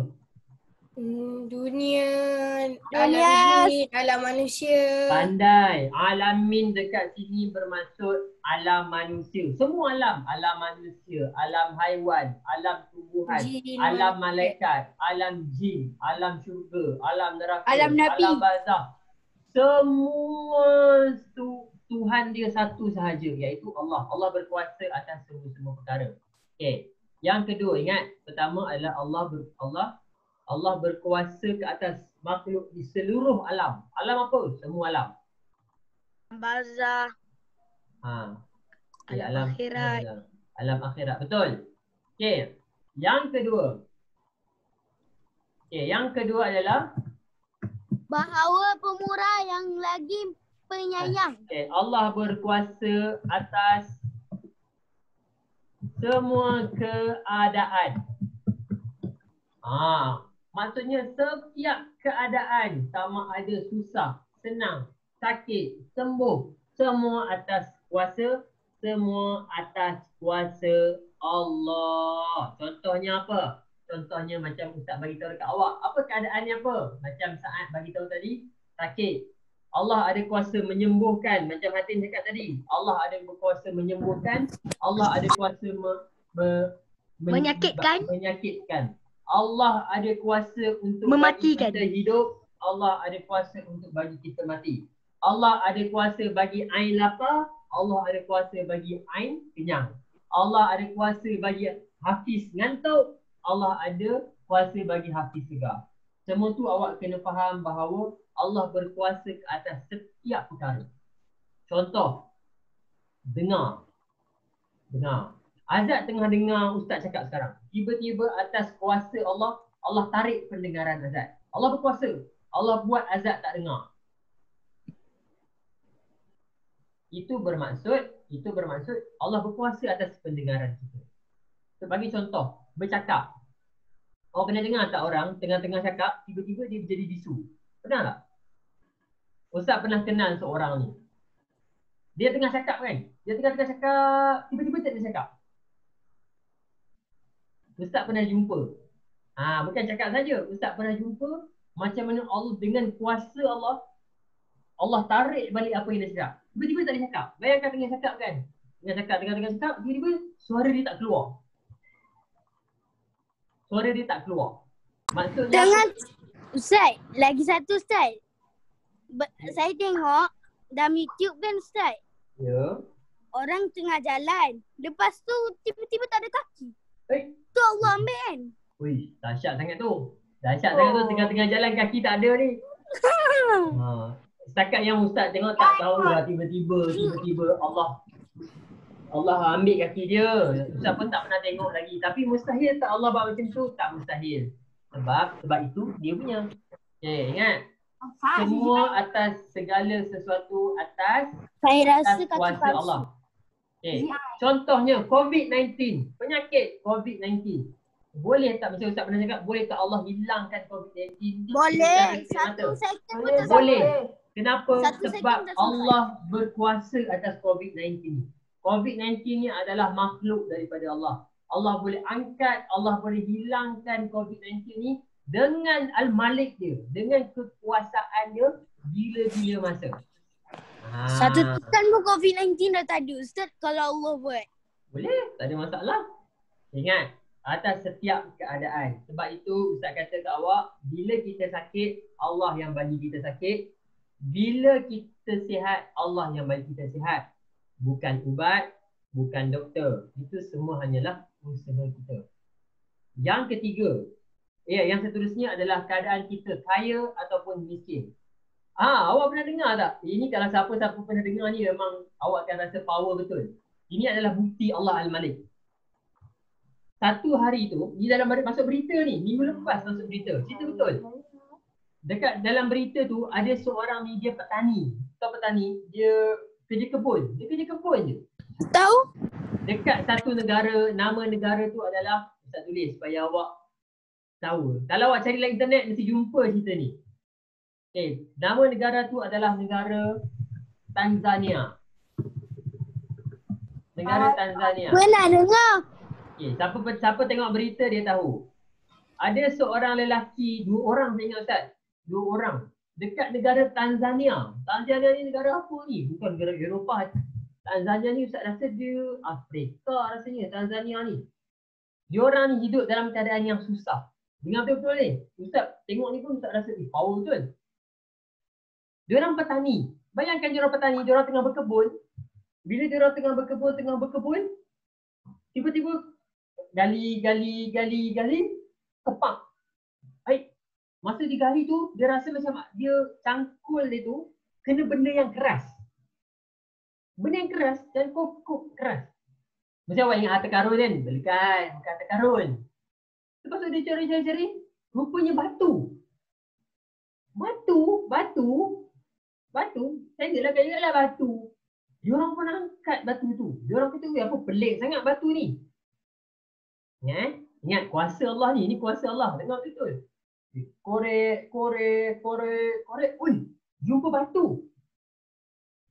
[SPEAKER 5] Dunia, alam ini, alam manusia.
[SPEAKER 1] Pandai. Alamin dekat sini bermaksud alam manusia. Semua alam. Alam manusia, alam haiwan, alam tumbuhan,
[SPEAKER 5] Jin,
[SPEAKER 1] alam malaikat, alam jin, alam syurga, alam neraka,
[SPEAKER 2] Alam Nabi.
[SPEAKER 1] alam barzakh. Semua Tuhan dia satu sahaja, iaitu Allah. Allah berkuasa atas semua perkara. Okey. Yang kedua, ingat, pertama adalah Allah berkuasa ke atas makhluk di seluruh alam. Alam apa? Semua alam.
[SPEAKER 3] Barzah.
[SPEAKER 1] Okay,
[SPEAKER 3] Alam akhirat.
[SPEAKER 1] Alam akhirat. Betul. Okey. Yang kedua adalah
[SPEAKER 2] Bahawa pemurah yang lagi penyayang.
[SPEAKER 1] okay, Allah berkuasa atas semua keadaan. Maksudnya setiap keadaan, sama ada susah, senang, sakit, sembuh, semua atas kuasa Allah. Contohnya apa? Contohnya macam Ustaz bagi tahu dekat awak. Apa keadaannya apa? Macam saat bagi tahu tadi, sakit. Allah ada kuasa menyembuhkan. Macam Hatin cakap tadi. Allah ada kuasa menyembuhkan. Allah ada kuasa menyakitkan. Allah ada kuasa untuk
[SPEAKER 3] mematikan.
[SPEAKER 1] bagi kita hidup. Allah ada kuasa untuk bagi kita mati. Allah ada kuasa bagi ain lapar. Allah ada kuasa bagi ain kenyang. Allah ada kuasa bagi Hafiz ngantuk. Allah ada kuasa bagi Hafiz segar. Semua tu awak kena faham bahawa Allah berkuasa ke atas setiap perkara. Contoh, dengar. Azad tengah dengar Ustaz cakap sekarang. Tiba-tiba atas kuasa Allah, Allah tarik pendengaran Azad. Allah berkuasa. Allah buat Azad tak dengar. Itu bermaksud Allah berkuasa atas pendengaran kita. Bagi contoh, bercakap. Awak pernah dengar tak orang tengah-tengah cakap, tiba-tiba dia jadi bisu? Pernah tak? Ustaz pernah kenal seorang ni. Dia tengah cakap kan? Dia tengah cakap, tiba-tiba tak ada cakap. Ustaz pernah jumpa. Bukan cakap saja. Ustaz pernah jumpa macam mana Allah dengan kuasa Allah tarik balik apa yang dia cakap. Tiba-tiba tak ada cakap. Bayangkan tengah cakap kan? Tengah cakap, tiba-tiba suara dia tak keluar. Maksudnya
[SPEAKER 2] Ustaz, lagi satu Ustaz. Saya tengok dalam YouTube kan Ustaz.
[SPEAKER 1] Ya.
[SPEAKER 2] Orang tengah jalan. Lepas tu tiba-tiba tak ada kaki.
[SPEAKER 1] Eh,
[SPEAKER 2] Tu Allah ambil kan?
[SPEAKER 1] wih, dahsyat sangat tu. Dahsyat sangat tu, tengah-tengah jalan kaki tak ada ni. Setakat yang Ustaz tengok tak tahu lah tiba-tiba Allah ambil kaki dia. Ustaz pun tak pernah tengok lagi. Tapi mustahil tak Allah buat macam tu? Tak mustahil. Sebab itu dia punya. Okay, ingat. Semua atas segala sesuatu atas
[SPEAKER 2] Saya rasa kaki
[SPEAKER 1] kuasa
[SPEAKER 2] palsu.
[SPEAKER 1] Allah. Okay. Contohnya COVID-19. Penyakit COVID-19. Boleh tak macam Ustaz pernah cakap, boleh tak Allah hilangkan COVID-19?
[SPEAKER 2] Boleh.
[SPEAKER 1] Secara
[SPEAKER 2] Satu
[SPEAKER 1] mata?
[SPEAKER 2] second pun
[SPEAKER 4] Boleh,
[SPEAKER 2] tak
[SPEAKER 4] tak
[SPEAKER 1] Boleh.
[SPEAKER 4] boleh.
[SPEAKER 1] Kenapa?
[SPEAKER 2] Satu
[SPEAKER 1] Sebab
[SPEAKER 2] second tak sampai.
[SPEAKER 1] Allah berkuasa atas COVID-19. COVID-19 ni adalah makhluk daripada Allah. Allah boleh angkat, Allah boleh hilangkan COVID-19 ni dengan Al-Malik dia, dengan kekuasaan dia bila-bila masa.
[SPEAKER 2] Satu second pun COVID-19 dah tak ada Ustaz kalau Allah buat.
[SPEAKER 1] Boleh, tak ada masalah. Ingat, atas setiap keadaan. Sebab itu Ustaz kata kat awak, bila kita sakit, Allah yang bagi kita sakit. Bila kita sihat, Allah yang bagi kita sihat. Bukan ubat, bukan doktor. Itu semua hanyalah usaha kita. Yang ketiga, yang seterusnya adalah keadaan kita kaya ataupun miskin. Awak pernah dengar tak? Ini kalau siapa-siapa pernah dengar ni memang awak akan rasa power betul. Ini adalah bukti Allah Al-Malik. Satu hari tu, ni dalam masuk berita ni, minggu lepas masuk berita. Cerita betul. Dekat dalam berita tu ada seorang ni, dia petani. Tahu petani? Dia kerja kebun. Dia kerja kebun je.
[SPEAKER 2] Tahu?
[SPEAKER 1] Dekat satu negara, nama negara tu adalah, Ustaz tulis supaya awak tahu. Kalau awak cari dalam internet mesti jumpa cerita ni. Okay, nama negara tu adalah negara Tanzania. Negara Tanzania.
[SPEAKER 2] Pernah dengar.
[SPEAKER 1] Okay, siapa tengok berita dia tahu. Ada seorang lelaki, 2 orang saya ingat Ustaz. 2 orang. Dekat negara Tanzania. Tanzania ni negara apa ni? Bukan negara Eropah. Tanzania ni Ustaz rasa dia Afrika rasanya Tanzania ni. Diorang ni hidup dalam keadaan yang susah. Dengar betul-betul ni. Ustaz tengok ni pun Ustaz rasa power betul. Diorang petani. Bayangkan diorang petani, diorang tengah berkebun. Bila diorang tengah berkebun, tiba-tiba gali, tepak. Masa digali tu, dia rasa macam dia cangkul dia tu kena benda yang keras. Benda yang keras dan kok keras. Macam awak ingat harta karun kan? Belikan, bukan harta karun. Lepas tu dia cari, rupanya batu. Batu. Saya ingatlah batu. Diorang pun angkat batu tu. Diorang kata, apa pelik sangat batu ni. Ingat kuasa Allah ni. Ini kuasa Allah. Dengar betul. Korek. Ui, jumpa batu.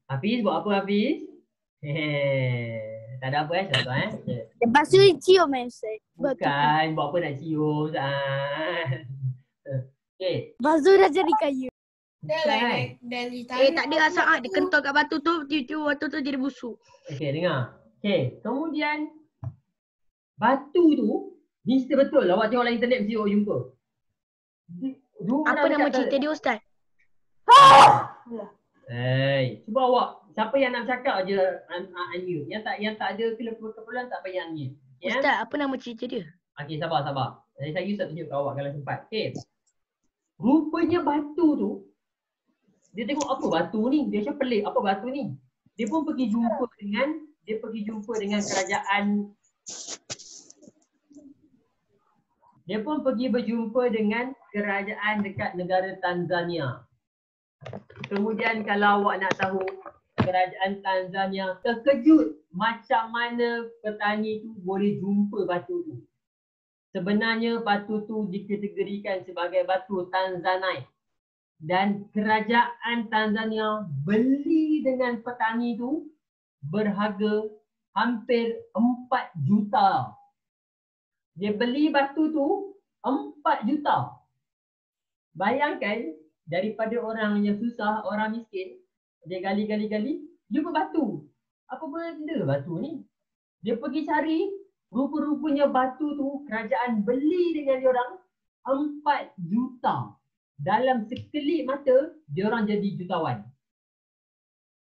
[SPEAKER 1] Hafiz buat apa Hafiz? Tak ada apa contoh
[SPEAKER 2] Lepas tu cium Ustaz.
[SPEAKER 1] Bukan, buat apa nak cium Ustaz. Okay.
[SPEAKER 2] Lepas tu dah jadi kaya.
[SPEAKER 1] Bukan.
[SPEAKER 3] Tak ada rasa dia kentut kat batu tu, tiba-tiba batu tu jadi busuk.
[SPEAKER 1] Okay, dengar. Okay, kemudian batu tu, ni cerita betul. Awak tengok dalam internet mesti awak jumpa.
[SPEAKER 3] Apa nama cerita dia Ustaz?
[SPEAKER 1] Cuba awak, siapa yang nak cakap je unmute. Yang tak ada keperluan tak payah unmute. Ya?
[SPEAKER 3] Ustaz, apa nama cerita dia?
[SPEAKER 1] Okey, sabar. Saya Ustaz tunjuk ke awak kalau sempat. Okey. Rupanya batu tu, dia tengok apa batu ni? Dia macam pelik, apa batu ni? Dia pun pergi jumpa dengan kerajaan. Dia pun pergi berjumpa dengan kerajaan dekat negara Tanzania. Kemudian kalau awak nak tahu, kerajaan Tanzania terkejut macam mana petani tu boleh jumpa batu tu. Sebenarnya batu tu dikategorikan sebagai batu Tanzanite. Dan kerajaan Tanzania beli dengan petani tu berharga hampir 4 juta. Dia beli batu tu 4 juta. Bayangkan daripada orang yang susah, orang miskin, dia gali, jumpa batu. Apa benda batu ni? Dia pergi cari, rupa-rupanya batu tu kerajaan beli dengan dia orang 4 juta. dalam sekelip mata, dia orang jadi jutawan.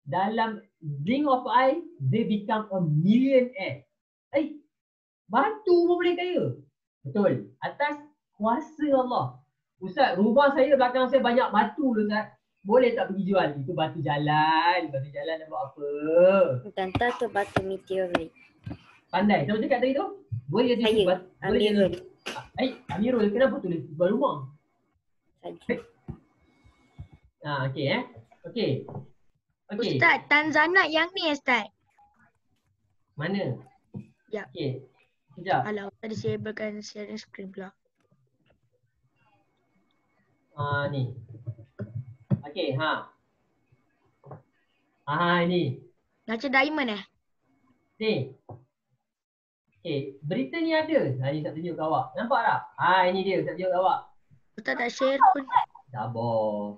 [SPEAKER 1] Dalam blink of eye, they become a millionaire. Batu pun boleh kaya. Betul. Atas kuasa Allah. Ustaz, rumah saya belakang saya banyak batu tu Ustaz. Boleh tak pergi jual? Itu batu jalan. Batu jalan nak buat apa?
[SPEAKER 2] Tante tu batu meteorit.
[SPEAKER 1] Pandai. Siapa cakap tadi tu? Boleh jadi
[SPEAKER 2] Saya,
[SPEAKER 1] boleh jadi.
[SPEAKER 2] Amirul.
[SPEAKER 1] Amirul, kenapa tulis jual rumah?
[SPEAKER 2] Saja.
[SPEAKER 1] Okey Okey. Okey.
[SPEAKER 3] Ustaz, Tanzanite yang ni Ustaz.
[SPEAKER 1] Mana?
[SPEAKER 3] Ya.
[SPEAKER 1] Okey. Sekejap.
[SPEAKER 3] Alah, Ustaz disablekan sharing screen pula.
[SPEAKER 1] Ni. Okey, ini.
[SPEAKER 3] Macam diamond
[SPEAKER 1] Ni. Okey, berita ni ada. Ni Ustaz tunjuk kat awak. Nampak tak? Ini dia Ustaz tunjuk kat awak.
[SPEAKER 3] Ustaz tak share pun.
[SPEAKER 1] Sabar.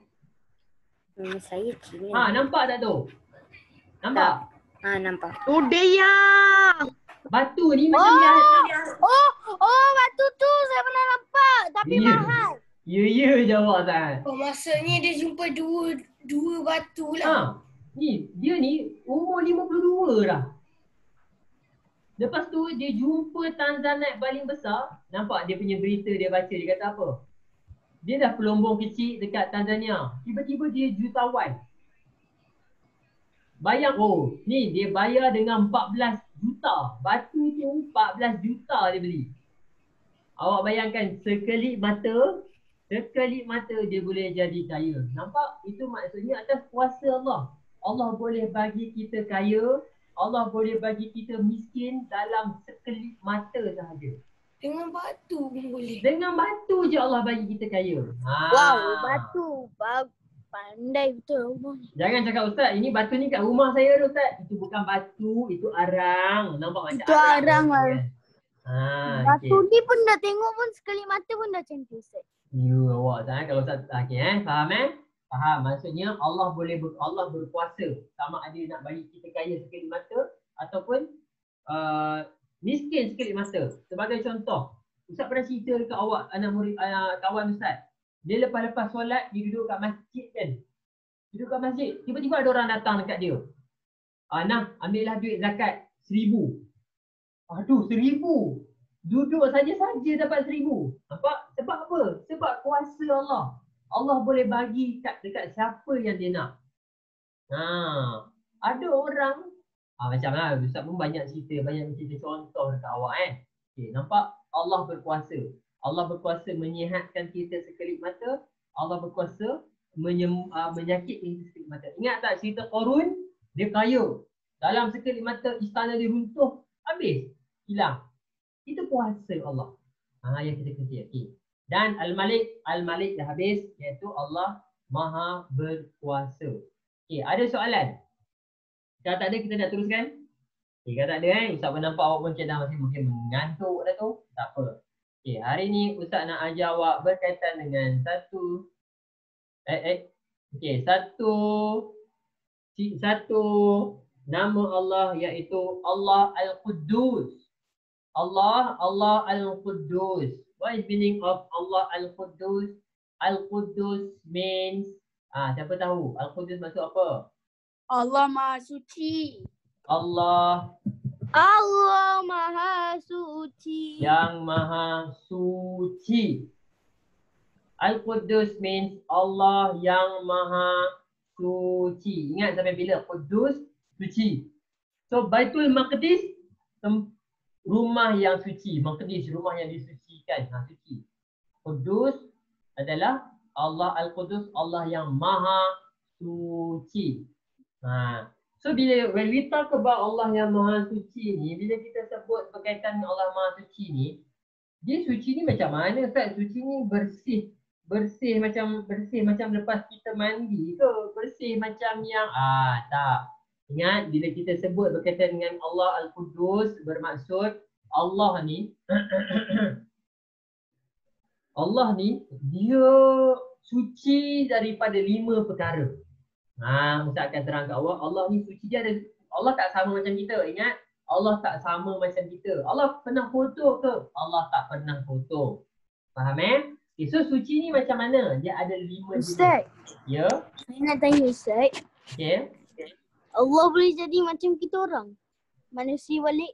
[SPEAKER 2] Saya Cina.
[SPEAKER 1] Nampak tak tu? Nampak?
[SPEAKER 2] Nampak.
[SPEAKER 3] Oh, dia.
[SPEAKER 1] Batu ni macam biasa.
[SPEAKER 2] Oh, batu tu saya pernah nampak tapi
[SPEAKER 1] Ya.
[SPEAKER 2] mahal.
[SPEAKER 1] Ya jawab Ustaz.
[SPEAKER 5] Oh, maksudnya dia jumpa dua batu lah.
[SPEAKER 1] Ni, dia ni umur 52 dah. Lepas tu dia jumpa Tanzanite paling besar. Nampak dia punya berita dia baca, dia kata apa? Dia dah pelombong kecil dekat Tanzania. Tiba-tiba dia jutawan. Bayang, ni dia bayar dengan 14 juta. Batu tu 14 juta dia beli. Awak bayangkan sekelip mata dia boleh jadi kaya. Nampak? Itu maksudnya atas kuasa Allah. Allah boleh bagi kita kaya, Allah boleh bagi kita miskin dalam sekelip mata sahaja.
[SPEAKER 5] Dengan batu pun boleh.
[SPEAKER 1] Dengan batu je Allah bagi kita kaya.
[SPEAKER 2] Wow, batu. Pandai betul rumah ni.
[SPEAKER 1] Jangan cakap Ustaz, ini batu ni kat rumah saya tu Ustaz. Itu bukan batu, itu arang. Nampak macam
[SPEAKER 2] Itu arang
[SPEAKER 1] kan?
[SPEAKER 2] Batu ni pun dah tengok pun sekali mata pun dah cantik Ustaz.
[SPEAKER 1] Awak Ustaz kalau Ustaz, faham Faham. Maksudnya Allah berkuasa. Sama ada nak bagi kita kaya sekali mata ataupun miskin sekali mata. Sebagai contoh, Ustaz pernah cerita dekat awak, anak murid, kawan Ustaz. Dia lepas solat, dia duduk kat masjid kan. Duduk kat masjid, tiba-tiba ada orang datang dekat dia. Ambillah duit zakat 1,000. Aduh, 1,000. Duduk saja dapat 1,000. Nampak? Sebab apa? Sebab kuasa Allah. Allah boleh bagi dekat siapa yang dia nak. Ada orang macam lah, Ustaz pun banyak cerita contoh dekat awak Okay, nampak? Allah berkuasa. Allah berkuasa menyihatkan kita sekelip mata. Allah berkuasa menyakitkan kita sekelip mata. Ingat tak cerita Qarun? Dia kaya. Dalam sekelip mata istana dia runtuh. Habis. Hilang. Itu kuasa Allah. Yang kita kerja. Okay. Dan Al-Malik dah habis. Iaitu Allah Maha Berkuasa. Okay, ada soalan? Kalau tak ada kita nak teruskan? Okay, kalau tak ada Ustaz pun nampak awak pun masih mungkin mengantuk dah tu. Tak apa. Okay, hari ni Ustaz nak ajar awak berkaitan dengan satu nama Allah iaitu Allah Al-Quddus. Allah Al-Quddus. What is meaning of Allah Al-Quddus? Al-Quddus means siapa tahu Al-Quddus maksud apa?
[SPEAKER 3] Allah Maha Suci.
[SPEAKER 1] Allah
[SPEAKER 2] Maha Suci.
[SPEAKER 1] Yang Maha Suci. Al-Quddus means Allah yang Maha Suci. Ingat sampai bila? Quddus, suci. So Baitul Maqdis, rumah yang suci. Maqdis, rumah yang disucikan. Suci. Quddus adalah Allah Al-Quddus, Allah yang Maha Suci. So when we talk about Allah yang Maha Suci ni, bila kita sebut berkaitan dengan Allah Maha Suci ni, dia suci ni macam mana Ustaz? Suci ni bersih macam lepas kita mandi ke? Bersih macam yang tak. Ingat bila kita sebut berkaitan dengan Allah Al-Quddus, bermaksud Allah ni Allah ni dia suci daripada 5 perkara. Ustaz akan terang kat awak, Allah ni suci. Allah tak sama macam kita. Ingat, Allah tak sama macam kita. Allah pernah foto ke? Allah tak pernah foto. Faham Okay, so suci ni macam mana? Dia ada 5 jenis.
[SPEAKER 2] Ustaz,
[SPEAKER 1] Ya?
[SPEAKER 2] saya nak tanya Ustaz.
[SPEAKER 1] Okay.
[SPEAKER 2] Allah boleh jadi macam kita orang? Manusia balik?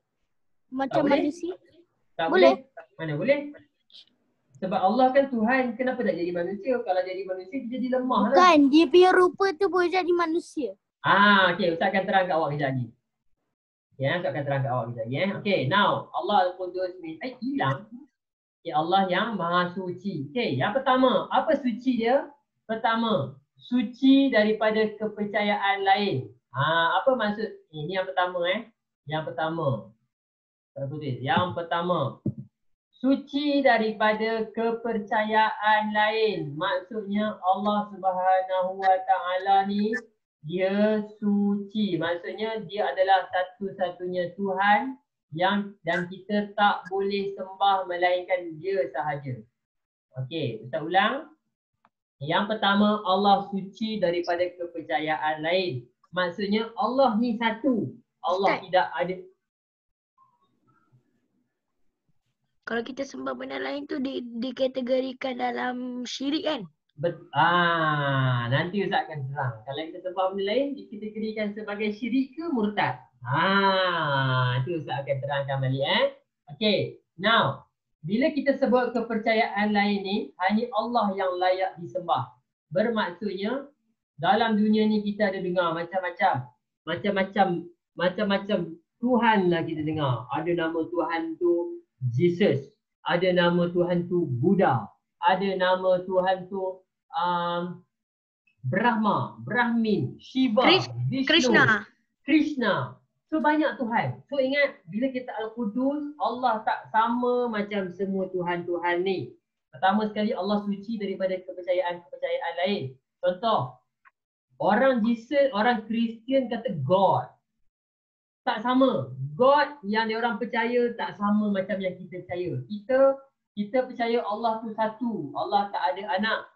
[SPEAKER 2] Macam
[SPEAKER 1] boleh.
[SPEAKER 2] manusia?
[SPEAKER 1] Tak
[SPEAKER 2] Boleh.
[SPEAKER 1] boleh. Mana boleh? Sebab Allah kan Tuhan, kenapa tak jadi manusia? Kalau jadi manusia, dia jadi lemah lah.
[SPEAKER 2] Bukan, dia punya rupa tu boleh jadi manusia.
[SPEAKER 1] Okay, Ustaz akan terang kat awak kejap lagi. Ya, Ustaz akan terang kat awak kejap lagi. Okay, now Allah Al-Qudus ni, hilang. Okay, Allah yang Maha Suci. Okay, yang pertama, apa suci dia? Pertama, suci daripada kepercayaan lain. Apa maksud? Ini yang pertama Yang pertama. Yang pertama, suci daripada kepercayaan lain. Maksudnya Allah Subhanahu Wa Taala ni dia suci. Maksudnya dia adalah satu-satunya Tuhan dan kita tak boleh sembah melainkan dia sahaja. Okey, Ustaz ulang. Yang pertama, Allah suci daripada kepercayaan lain. Maksudnya Allah ni satu. Allah
[SPEAKER 3] Ustaz.
[SPEAKER 1] tidak ada.
[SPEAKER 3] Kalau kita sembah benda lain tu dikategorikan dalam syirik kan?
[SPEAKER 1] Nanti Ustaz akan terang. Kalau kita sembah benda lain, dikategorikan sebagai syirik ke murtad? Itu Ustaz akan terangkan balik Okay, now bila kita sebut kepercayaan lain ni, hanya Allah yang layak disembah. Bermaksudnya dalam dunia ni kita ada dengar macam-macam Tuhan lah kita dengar. Ada nama Tuhan tu Jesus, ada nama Tuhan tu Buddha, ada nama Tuhan tu Brahma, Brahmin, Shiva, Vishnu, Krishna. So banyak Tuhan. So ingat bila kita Al-Qudus, Allah tak sama macam semua Tuhan-Tuhan ni. Pertama sekali Allah suci daripada kepercayaan lain. Contoh, orang Jesus, orang Kristian kata God. Tak sama. God yang diorang percaya tak sama macam yang kita percaya. Kita percaya Allah tu satu. Allah tak ada anak.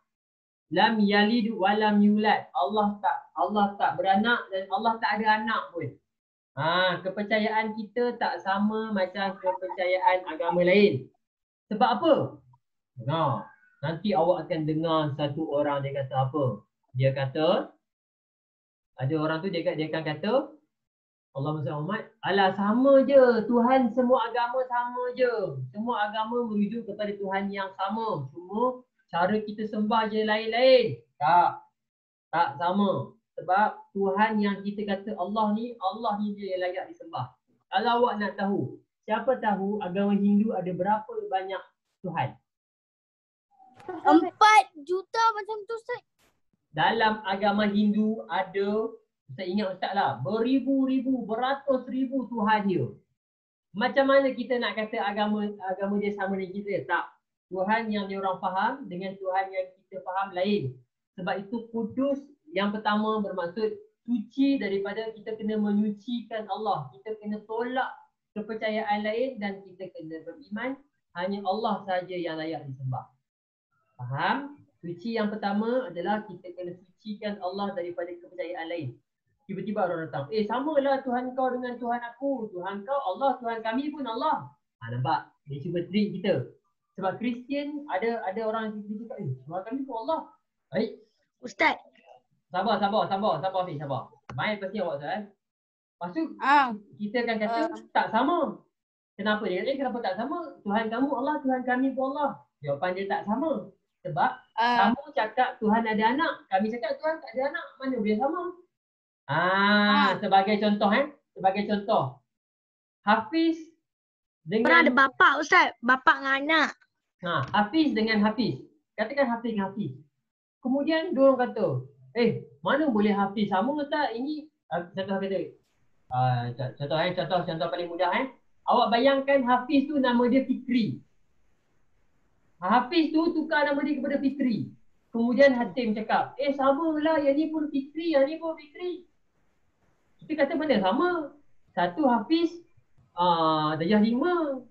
[SPEAKER 1] Lam yalid wa lam yulad. Allah tak beranak dan Allah tak ada anak pun. Kepercayaan kita tak sama macam kepercayaan agama lain. Sebab apa? Nanti awak akan dengar satu orang dia kata apa? Dia kata, ada orang tu dia akan kata, Allahumma salli Muhammad, alah sama je, Tuhan semua agama sama je. Semua agama merujuk kepada Tuhan yang sama. Cuma cara kita sembah je lain-lain. Tak sama. Sebab Tuhan yang kita kata Allah ni dia yang layak disembah. Kalau awak nak tahu, siapa tahu agama Hindu ada berapa banyak Tuhan?
[SPEAKER 2] 4 juta macam tu Ustaz.
[SPEAKER 1] Dalam agama Hindu ada, Ustaz ingat Ustaz lah, beribu-ribu, beratus ribu Tuhan dia. Macam mana kita nak kata agama dia sama dengan kita? Tak. Tuhan yang diorang faham dengan Tuhan yang kita faham lain. Sebab itu kudus yang pertama bermaksud suci daripada kita kena menyucikan Allah. Kita kena tolak kepercayaan lain dan kita kena beriman hanya Allah sahaja yang layak disembah. Faham? Suci yang pertama adalah kita kena sucikan Allah daripada kepercayaan lain. Tiba-tiba orang datang, samalah Tuhan kau dengan Tuhan aku. Tuhan kau Allah, Tuhan kami pun Allah. Nampak? Dia cuba trick kita. Sebab Kristian ada orang yang cakap, Tuhan kami pun Allah. Baik.
[SPEAKER 3] Ustaz.
[SPEAKER 1] Sabar. Main pasti awak Ustaz. Lepas tu, kita akan kata tak sama. Kenapa dia kata kenapa tak sama? Tuhan kamu Allah, Tuhan kami pun Allah. Jawapan dia tak sama. Sebab kamu cakap Tuhan ada anak, kami cakap Tuhan tak ada anak. Mana boleh sama? Sebagai contoh. Hafiz dengan
[SPEAKER 3] Pernah ada bapak Ustaz, bapak dengan anak.
[SPEAKER 1] Hafiz dengan Hafiz. Katakan Hafiz dengan Hafiz. Kemudian diorang kata, mana boleh Hafiz sama tak? Ini contoh paling mudah Awak bayangkan Hafiz tu nama dia Fikri. Hafiz tu tukar nama dia kepada Fikri. Kemudian Hatim cakap, samalah, yang ni pun Fikri, yang ni pun Fikri. Kita kata mana sama? Satu Hafiz darjah 5,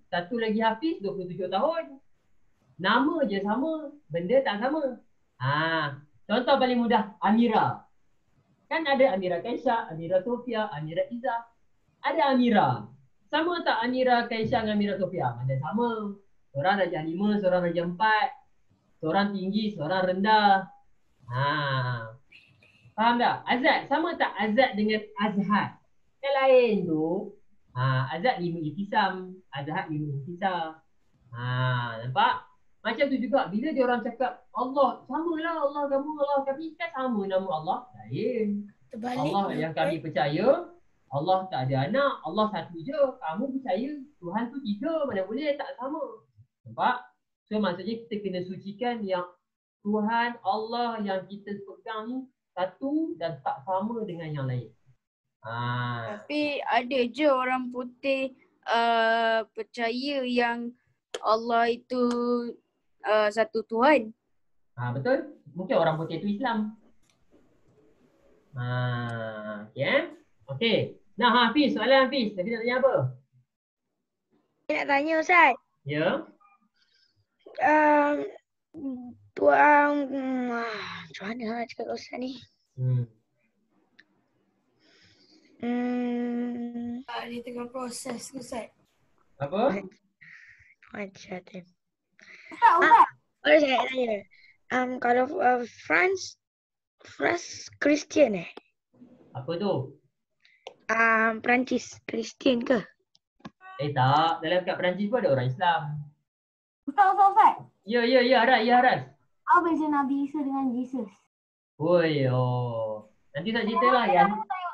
[SPEAKER 1] satu lagi Hafiz 27 tahun. Nama je sama, benda tak sama. Contoh paling mudah, Amira. Kan ada Amira Kaisha, Amira Sofia, Amira Izzah. Ada Amira. Sama tak Amira Kaisha dengan Amira Sofia? Mana sama. Seorang darjah 5, seorang darjah 4. Seorang tinggi, seorang rendah. Ha. Faham tak? Azad, sama tak Azad dengan Azhar? Yang lain tu, Azad 5 iltisam, Azhar 5 iltisam. Nampak? Macam tu juga bila dia orang cakap Allah, samalah Allah kamu Allah, tapi kan sama nama Allah. Lain.
[SPEAKER 5] Terbalik.
[SPEAKER 1] Allah yang kami percaya, Allah tak ada anak, Allah satu je. Kamu percaya Tuhan tu 3, mana boleh tak sama. Nampak? So maksudnya kita kena sucikan yang Tuhan Allah yang kita pegang ni satu dan tak sama dengan yang lain.
[SPEAKER 6] Tapi ada je orang putih percaya yang Allah itu satu Tuhan.
[SPEAKER 1] Betul? Mungkin orang putih itu Islam. Okay. Okay. Nah, Hafiz, soalan Hafiz. Tadi nak tanya apa?
[SPEAKER 3] Saya nak tanya Ustaz.
[SPEAKER 1] Ya.
[SPEAKER 3] Macam mana nak cakap kat Ustaz ni?
[SPEAKER 5] Dia tengah proses ke Ustaz?
[SPEAKER 1] Apa?
[SPEAKER 3] Macam tu.
[SPEAKER 4] Ustaz.
[SPEAKER 3] Boleh saya nak tanya? Kalau France Kristian
[SPEAKER 1] Apa tu?
[SPEAKER 3] Perancis Kristian ke?
[SPEAKER 1] Tak. Dalam kat Perancis pun ada orang Islam.
[SPEAKER 4] Ustaz.
[SPEAKER 1] Ya, Haras.
[SPEAKER 4] Apa beza Nabi Isa dengan Jesus?
[SPEAKER 1] Oi, nanti tak cerita lah kan?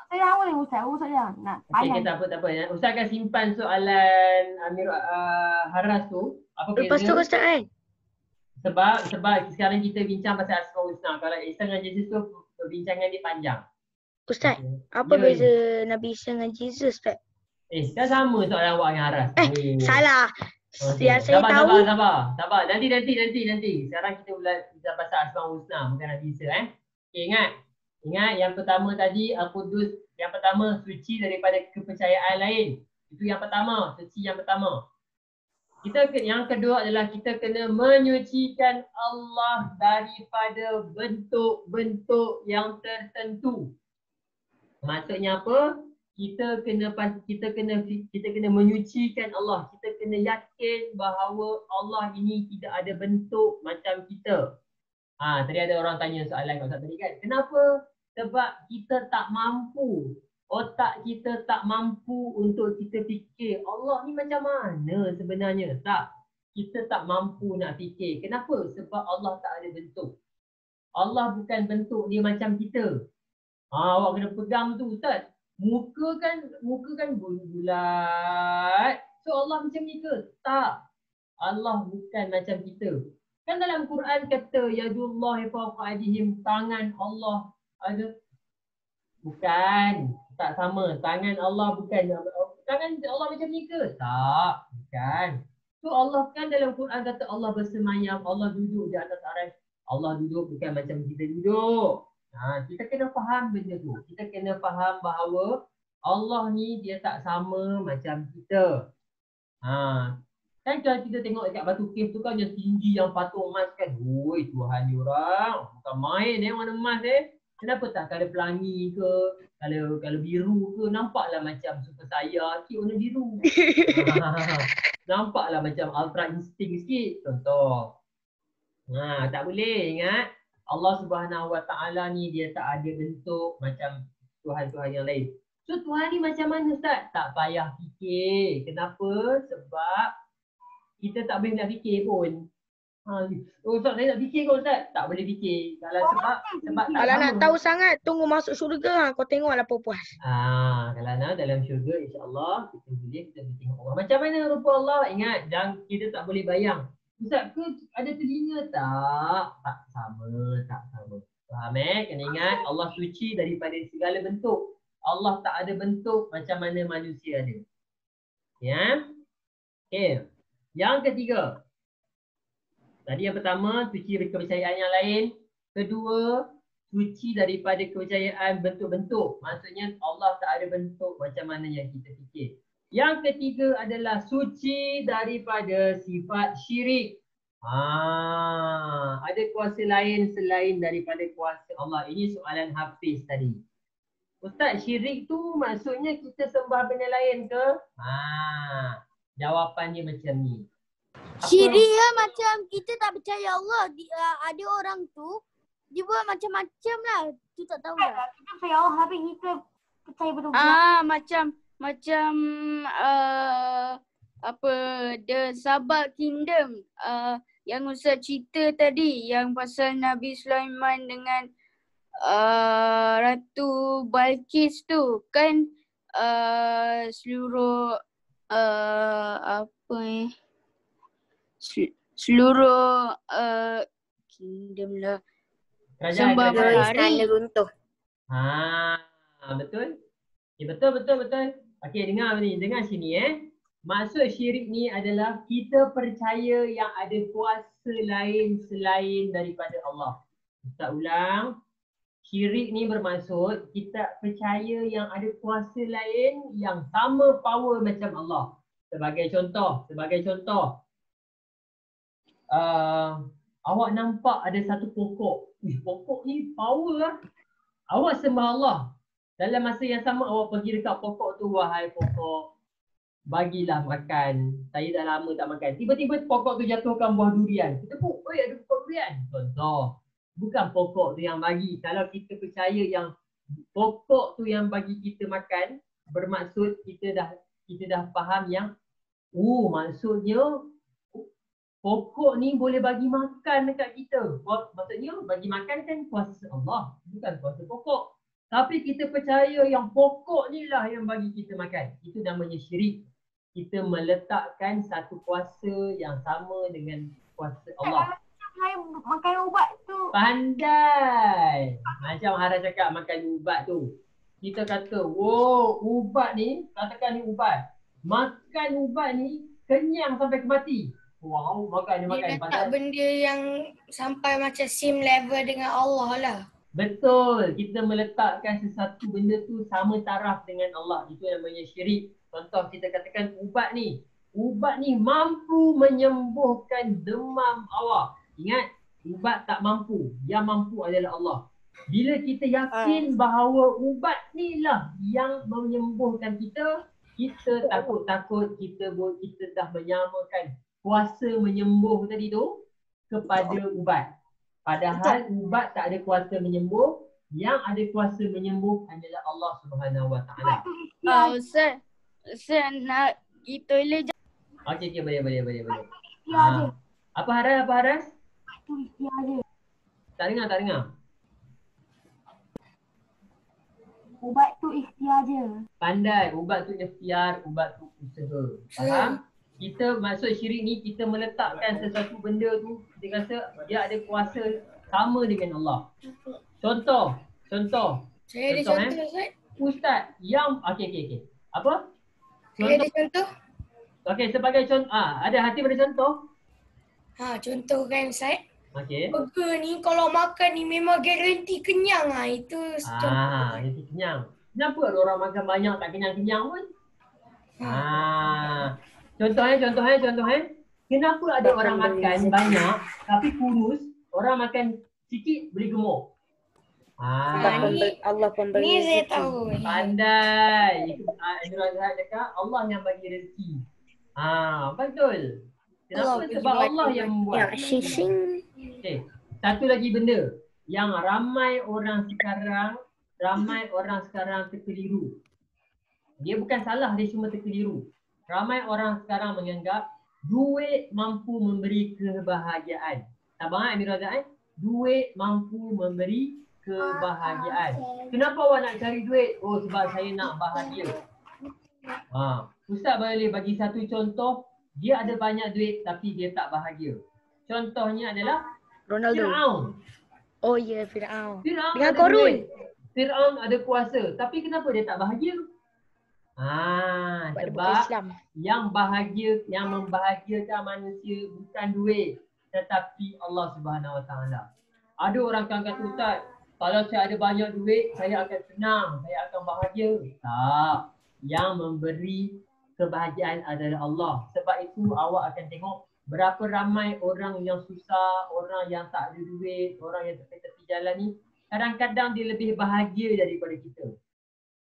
[SPEAKER 4] Saya tahu ni Ustaz. Ustaz jangan nak
[SPEAKER 1] Okey, tak apa. Ustaz akan simpan soalan Amir Haras tu. Apa beza?
[SPEAKER 3] Lepas tu Ustaz kan?
[SPEAKER 1] Sebab sekarang kita bincang pasal Asmaul Husna. Kalau Isa dengan Jesus tu perbincangan dia panjang.
[SPEAKER 3] Ustaz, apa
[SPEAKER 1] Ya.
[SPEAKER 3] beza Nabi Isa dengan Jesus Ustaz?
[SPEAKER 1] Kan sama soalan awak dengan Haras.
[SPEAKER 3] Salah.
[SPEAKER 1] Okay.
[SPEAKER 3] Yang saya tahu
[SPEAKER 1] Sabar. Nanti. Sekarang kita bincang pasal Asmaul Husna, bukan Nabi Isa Okay, Ingat yang pertama tadi Al-Qudus, yang pertama suci daripada kepercayaan lain. Itu yang pertama, suci yang pertama. Yang kedua adalah kita kena menyucikan Allah daripada bentuk-bentuk yang tertentu. Maksudnya apa? Kita kena menyucikan Allah. Kita kena yakin bahawa Allah ini tidak ada bentuk macam kita. Tadi ada orang tanya soalan kat Ustaz tadi kan. Kenapa? Sebab kita tak mampu. Otak kita tak mampu untuk kita fikir Allah ni macam mana sebenarnya. Tak. Kita tak mampu nak fikir. Kenapa? Sebab Allah tak ada bentuk. Allah bukan bentuk dia macam kita. Awak kena pegang tu Ustaz. Muka kan bulat. So Allah macam ni ke? Tak. Allah bukan macam kita. Kan dalam Quran kata yadullahi fawqa aydihim, tangan Allah ada. Bukan. Tak sama. Tangan Allah bukan. Tangan Allah macam ni ke? Tak. Bukan. So Allah kan dalam Quran kata Allah bersemayam, Allah duduk di atas arasy. Allah duduk bukan macam kita duduk. Kita kena faham benda tu. Kita kena faham bahawa Allah ni dia tak sama macam kita. Kan kalau kita tengok dekat batu cave tu kan yang tinggi, yang patung emas kan. Oi, Tuhan diorang. Bukan main warna emas Kenapa tak kalau pelangi ke, kalau biru ke, nampaklah macam Super Saya sikit warna biru. Nampaklah macam Ultra Instinct sikit. Contoh. Tak boleh ingat. Allah Subhanahu Wa Taala ni dia tak ada bentuk macam Tuhan-Tuhan yang lain. So Tuhan ni macam mana Ustaz? Tak payah fikir. Kenapa? Sebab kita tak boleh nak fikir pun. Ustaz saya nak fikir ke Ustaz? Tak boleh fikir. Sebab tak
[SPEAKER 3] kalau
[SPEAKER 1] sama.
[SPEAKER 3] nak tahu sangat, tunggu masuk syurga kau tengoklah puas.
[SPEAKER 1] Kalau nak dalam syurga insya-Allah kita boleh tengok Allah. Macam mana rupa Allah? Ingat, kita tak boleh bayang. Ustaz ke ada telinga? Tak sama. Faham Kena ingat Allah suci daripada segala bentuk. Allah tak ada bentuk macam mana manusia ada. Ya? Okay. Yang ketiga. Tadi yang pertama, suci dari kepercayaan yang lain. Kedua, suci daripada kepercayaan bentuk-bentuk. Maksudnya Allah tak ada bentuk macam mana yang kita fikir. Yang ketiga adalah suci daripada sifat syirik. Ada kuasa lain selain daripada kuasa Allah. Ini soalan Hafiz tadi. Ustaz, syirik tu maksudnya kita sembah benda lain ke? Jawapannya macam ni.
[SPEAKER 2] Syirik ya macam kita tak percaya Allah. Ada orang tu dia buat macam-macam lah. Tu tak tahu lah.
[SPEAKER 4] Kita percaya Allah tapi kita percaya betul-betul.
[SPEAKER 6] Macam apa The Sabak Kingdom yang Ustaz cerita tadi yang pasal Nabi Sulaiman dengan Ratu Balqis tu kan seluruh seluruh kingdom lah sembah matahari.
[SPEAKER 7] runtuh.
[SPEAKER 1] Betul. Betul. Okey, dengar ni, dengar sini Maksud syirik ni adalah kita percaya yang ada kuasa lain selain daripada Allah. Ustaz ulang. Syirik ni bermaksud kita percaya yang ada kuasa lain yang sama power macam Allah. Sebagai contoh, awak nampak ada satu pokok. Pokok ni power lah. Awak sembah Allah. Dalam masa yang sama awak pergi dekat pokok tu, wahai pokok, bagilah makan. Saya dah lama tak makan. Tiba-tiba pokok tu jatuhkan buah durian. Kita pun, ada pokok durian. Contoh. Bukan pokok tu yang bagi. Kalau kita percaya yang pokok tu yang bagi kita makan, bermaksud kita dah faham yang maksudnya pokok ni boleh bagi makan dekat kita. Maksudnya bagi makan kan kuasa Allah, bukan kuasa pokok. Tapi kita percaya yang pokok ni lah yang bagi kita makan. Itu namanya syirik. Kita meletakkan satu kuasa yang sama dengan kuasa Allah.
[SPEAKER 4] Saya makan ubat tu.
[SPEAKER 1] Pandai. Macam Hara cakap makan ubat tu. Kita kata, ubat ni, katakan ni ubat. Makan ubat ni kenyang sampai ke mati. Wow, makan.
[SPEAKER 5] Dia letak benda yang sampai macam same level dengan Allah lah.
[SPEAKER 1] Betul. Kita meletakkan sesuatu benda tu sama taraf dengan Allah. Itu namanya syirik. Contoh kita katakan ubat ni. Ubat ni mampu menyembuhkan demam awak. Ingat, ubat tak mampu. Yang mampu adalah Allah. Bila kita yakin bahawa ubat ni lah yang menyembuhkan kita, kita takut-takut kita dah menyamakan kuasa menyembuh tadi tu kepada ubat. Padahal ubat tak ada kuasa menyembuh. Yang ada kuasa menyembuh hanyalah Allah Subhanahu Wa Taala.
[SPEAKER 6] Ustaz nak pergi toilet.
[SPEAKER 1] Okey, boleh.
[SPEAKER 4] Ikhtiar je.
[SPEAKER 1] Apa Haras?
[SPEAKER 4] Tu ikhtiar je.
[SPEAKER 1] Tak dengar.
[SPEAKER 4] Ubat tu ikhtiar je.
[SPEAKER 1] Pandai, ubat tu ikhtiar, ubat tu usaha. Faham? Kita maksud syirik ni kita meletakkan sesuatu benda tu, kita rasa dia ada kuasa sama dengan Allah. Contoh.
[SPEAKER 5] Saya ada contoh, Ustaz.
[SPEAKER 1] Ustaz yang okey. Apa?
[SPEAKER 5] Saya ada contoh.
[SPEAKER 1] Okey, sebagai contoh, ada hati pada contoh?
[SPEAKER 5] Contoh kan, Ustaz.
[SPEAKER 1] Okey.
[SPEAKER 5] Burger ni kalau makan ni memang garanti kenyang. Itu contoh.
[SPEAKER 1] Garanti kenyang. Kenapa ada orang makan banyak tak kenyang-kenyang pun? Contohnya. Kenapa ada orang makan banyak tapi kurus, orang makan sikit boleh gemuk?
[SPEAKER 7] Allah pemberi
[SPEAKER 5] Ni saya
[SPEAKER 7] rezeki.
[SPEAKER 5] tahu.
[SPEAKER 1] Pandai. Nur Azhar cakap Allah yang bagi rezeki. Betul. Kenapa? Sebab Allah yang membuat.
[SPEAKER 7] Shishing.
[SPEAKER 1] Okay. Satu lagi benda yang ramai orang sekarang terkeliru. Dia bukan salah, dia cuma terkeliru. Ramai orang sekarang menganggap duit mampu memberi kebahagiaan. Sabar Amir Razak duit mampu memberi kebahagiaan. Kenapa awak nak cari duit? Sebab saya nak bahagia. Ustaz boleh bagi satu contoh, dia ada banyak duit tapi dia tak bahagia. Contohnya adalah
[SPEAKER 7] Ronaldo.
[SPEAKER 1] Fir'aun.
[SPEAKER 7] Oh ya, Fir'aun.
[SPEAKER 1] Fir'aun
[SPEAKER 7] Dengan
[SPEAKER 1] ada
[SPEAKER 7] Korun.
[SPEAKER 1] duit. Fir'aun ada kuasa, tapi kenapa dia tak bahagia?
[SPEAKER 7] Sebab dia bukan
[SPEAKER 1] Sebab
[SPEAKER 7] Islam.
[SPEAKER 1] yang membahagiakan manusia bukan duit, tetapi Allah Subhanahu Wa Taala. Ada orang kan kata, Ustaz, kalau saya ada banyak duit, saya akan senang, saya akan bahagia. Tak. Yang memberi kebahagiaan adalah Allah. Sebab itu awak akan tengok berapa ramai orang yang susah, orang yang tak ada duit, orang yang tepi-tepi jalan ni, kadang-kadang dia lebih bahagia daripada kita.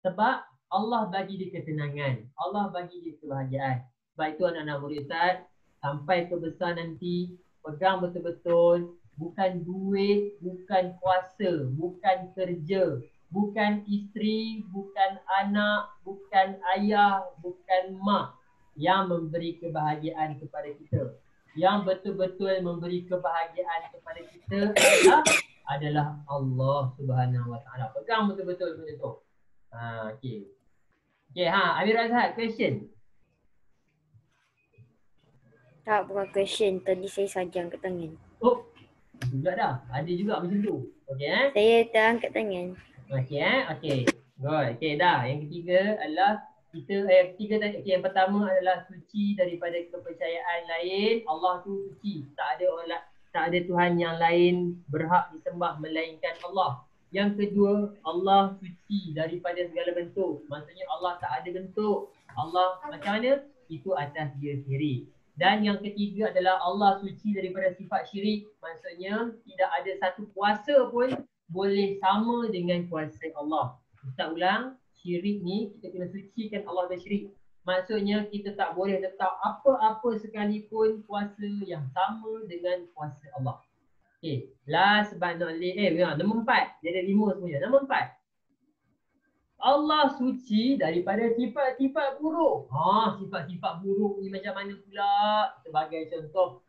[SPEAKER 1] Sebab Allah bagi dia ketenangan, Allah bagi dia kebahagiaan. Sebab itu anak-anak murid Ustaz, sampai ke besar nanti, pegang betul-betul, bukan duit, bukan kuasa, bukan kerja, bukan isteri, bukan anak, bukan ayah, bukan mak yang memberi kebahagiaan kepada kita. Yang betul-betul memberi kebahagiaan kepada kita adalah Allah Subhanahu Wa Taala. Pegang betul-betul benda tu. Okey. Okey, Amir Azhar, question.
[SPEAKER 7] Tak, bukan question. Tadi saya saja angkat tangan.
[SPEAKER 1] Oh, juga dah. Ada juga macam tu. Okey
[SPEAKER 7] Saya tak angkat tangan.
[SPEAKER 1] Okey Okey. Good. Okey dah. Yang ketiga adalah yang pertama adalah suci daripada kepercayaan lain. Allah tu suci. Tak ada Tuhan yang lain berhak disembah melainkan Allah. Yang kedua, Allah suci daripada segala bentuk. Maksudnya Allah tak ada bentuk. Allah macam mana? Itu atas dia sendiri. Dan yang ketiga adalah Allah suci daripada sifat syirik. Maksudnya tidak ada satu kuasa pun boleh sama dengan kuasa Allah. Ustaz ulang, syirik ni kita kena sucikan Allah dari syirik. Maksudnya kita tak boleh letak apa-apa sekalipun kuasa yang sama dengan kuasa Allah. Okay, last but not least, nombor 4. Dia ada 5 semuanya. Nombor 4. Allah suci daripada sifat-sifat buruk. Sifat-sifat buruk ni macam mana pula? Sebagai contoh,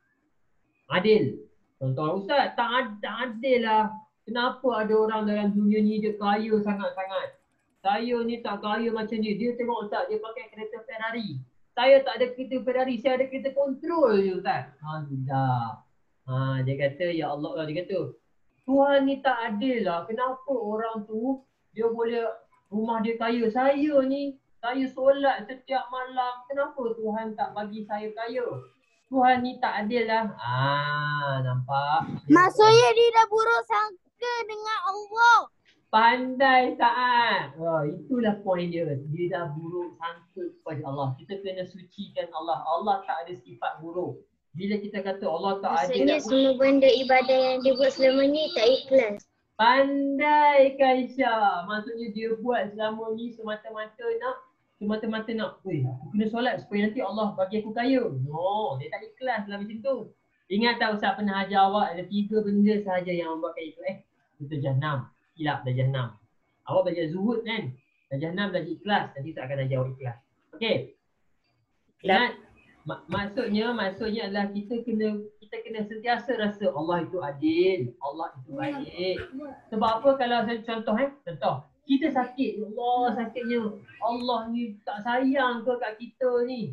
[SPEAKER 1] adil. Contoh Ustaz, tak adil lah. Kenapa ada orang dalam dunia ni dia kaya sangat-sangat? Saya ni tak kaya macam dia. Dia tengok Ustaz, dia pakai kereta Ferrari. Saya tak ada kereta Ferrari, saya ada kereta kontrol je Ustaz. Sudah. Dia kata, ya Allah, dia kata, Tuhan ni tak adil lah. Kenapa orang tu, dia boleh, rumah dia kaya. Saya ni, saya solat setiap malam. Kenapa Tuhan tak bagi saya kaya? Tuhan ni tak adil lah. Nampak?
[SPEAKER 2] Maksudnya dia dah buruk sangka dengan Allah.
[SPEAKER 1] Pandai Saad. Itulah poin dia. Dia dah buruk sangka kepada Allah. Kita kena sucikan Allah. Allah tak ada sifat buruk. Bila kita kata Allah tak adil.
[SPEAKER 7] Maksudnya semua benda ibadah yang dia buat selama ni tak ikhlas.
[SPEAKER 1] Pandai Kaisha. Maksudnya dia buat selama ni semata-mata nak, aku kena solat supaya nanti Allah bagi aku kaya. No, dia tak ikhlas lah macam tu. Ingat tak Ustaz pernah ajar awak ada 3 benda sahaja yang membuatkan itu. Darjah 6. Silap darjah 6. Awak belajar zuhud kan? Darjah 6 belajar ikhlas. Nanti tak akan ajar awak ikhlas. Okey. Ingat, maksudnya adalah kita kena sentiasa rasa Allah itu adil, Allah itu baik. Sebab apa kalau saya contoh kita sakit, ya Allah sakitnya, Allah ni tak sayang ke kat kita ni.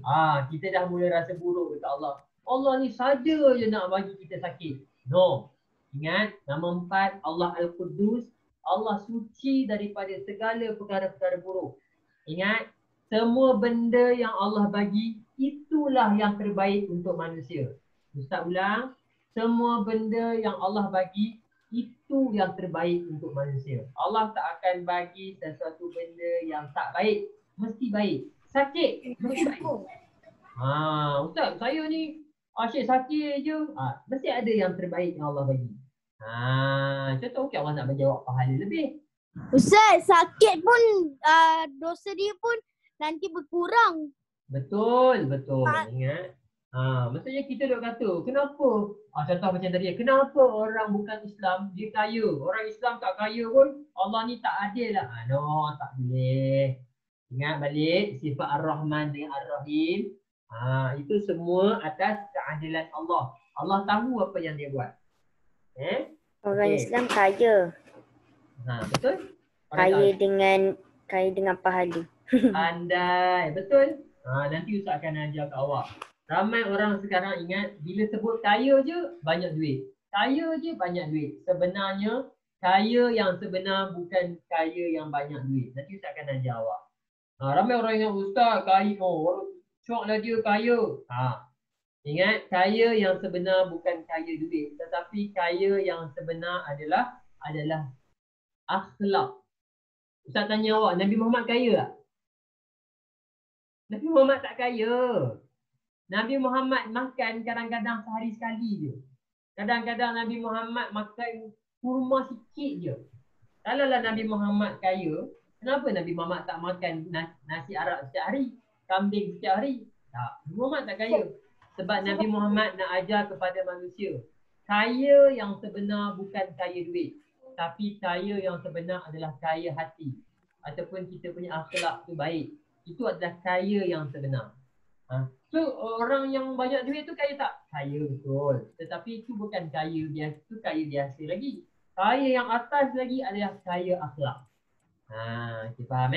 [SPEAKER 1] Kita dah mula rasa buruk dekat Allah. Allah ni saja je nak bagi kita sakit. No. Ingat, nama 4, Allah Al-Quddus, Allah suci daripada segala perkara-perkara buruk. Ingat, semua benda yang Allah bagi, itulah yang terbaik untuk manusia. Ustaz ulang, semua benda yang Allah bagi, itu yang terbaik untuk manusia. Allah tak akan bagi sesuatu benda yang tak baik. Mesti baik. Sakit, mesti baik. Ustaz, saya ni asyik sakit je. Mesti ada yang terbaik yang Allah bagi. Contoh Allah nak bagi awak pahala lebih.
[SPEAKER 2] Ustaz, sakit pun dosa dia pun nanti berkurang.
[SPEAKER 1] Betul. Ingat. Maksudnya kita duk kata, kenapa? Contoh macam tadi, kenapa orang bukan Islam dia kaya? Orang Islam tak kaya pun, Allah ni tak adil lah. No, tak boleh. Ingat balik sifat Ar-Rahman dengan Ar-Rahim. Itu semua atas keadilan Allah. Allah tahu apa yang dia buat.
[SPEAKER 7] Orang Islam kaya.
[SPEAKER 1] Betul?
[SPEAKER 7] Kaya dengan pahala.
[SPEAKER 1] Pandai, betul? Nanti Ustaz akan ajar kat awak. Ramai orang sekarang ingat bila sebut kaya je banyak duit. Kaya je banyak duit. Sebenarnya kaya yang sebenar bukan kaya yang banyak duit. Nanti Ustaz akan ajar awak. Ramai orang ingat Ustaz kaya. Syok lah dia kaya. Ingat, kaya yang sebenar bukan kaya duit. Tetapi kaya yang sebenar adalah akhlak. Ustaz tanya awak, Nabi Muhammad kaya tak? Nabi Muhammad tak kaya. Nabi Muhammad makan kadang-kadang sehari sekali je. Kadang-kadang Nabi Muhammad makan kurma sikit je. Kalaulah Nabi Muhammad kaya, kenapa Nabi Muhammad tak makan nasi Arab setiap hari? Kambing setiap hari? Tak. Nabi Muhammad tak kaya. Sebab Nabi Muhammad nak ajar kepada manusia. Kaya yang sebenar bukan kaya duit. Tapi kaya yang sebenar adalah kaya hati. Ataupun kita punya akhlak tu baik. Itu adalah kaya yang sebenar. So orang yang banyak duit tu kaya tak? Kaya betul. Tetapi itu bukan kaya biasa. Itu kaya biasa lagi. Kaya yang atas lagi adalah kaya akhlak. Kita faham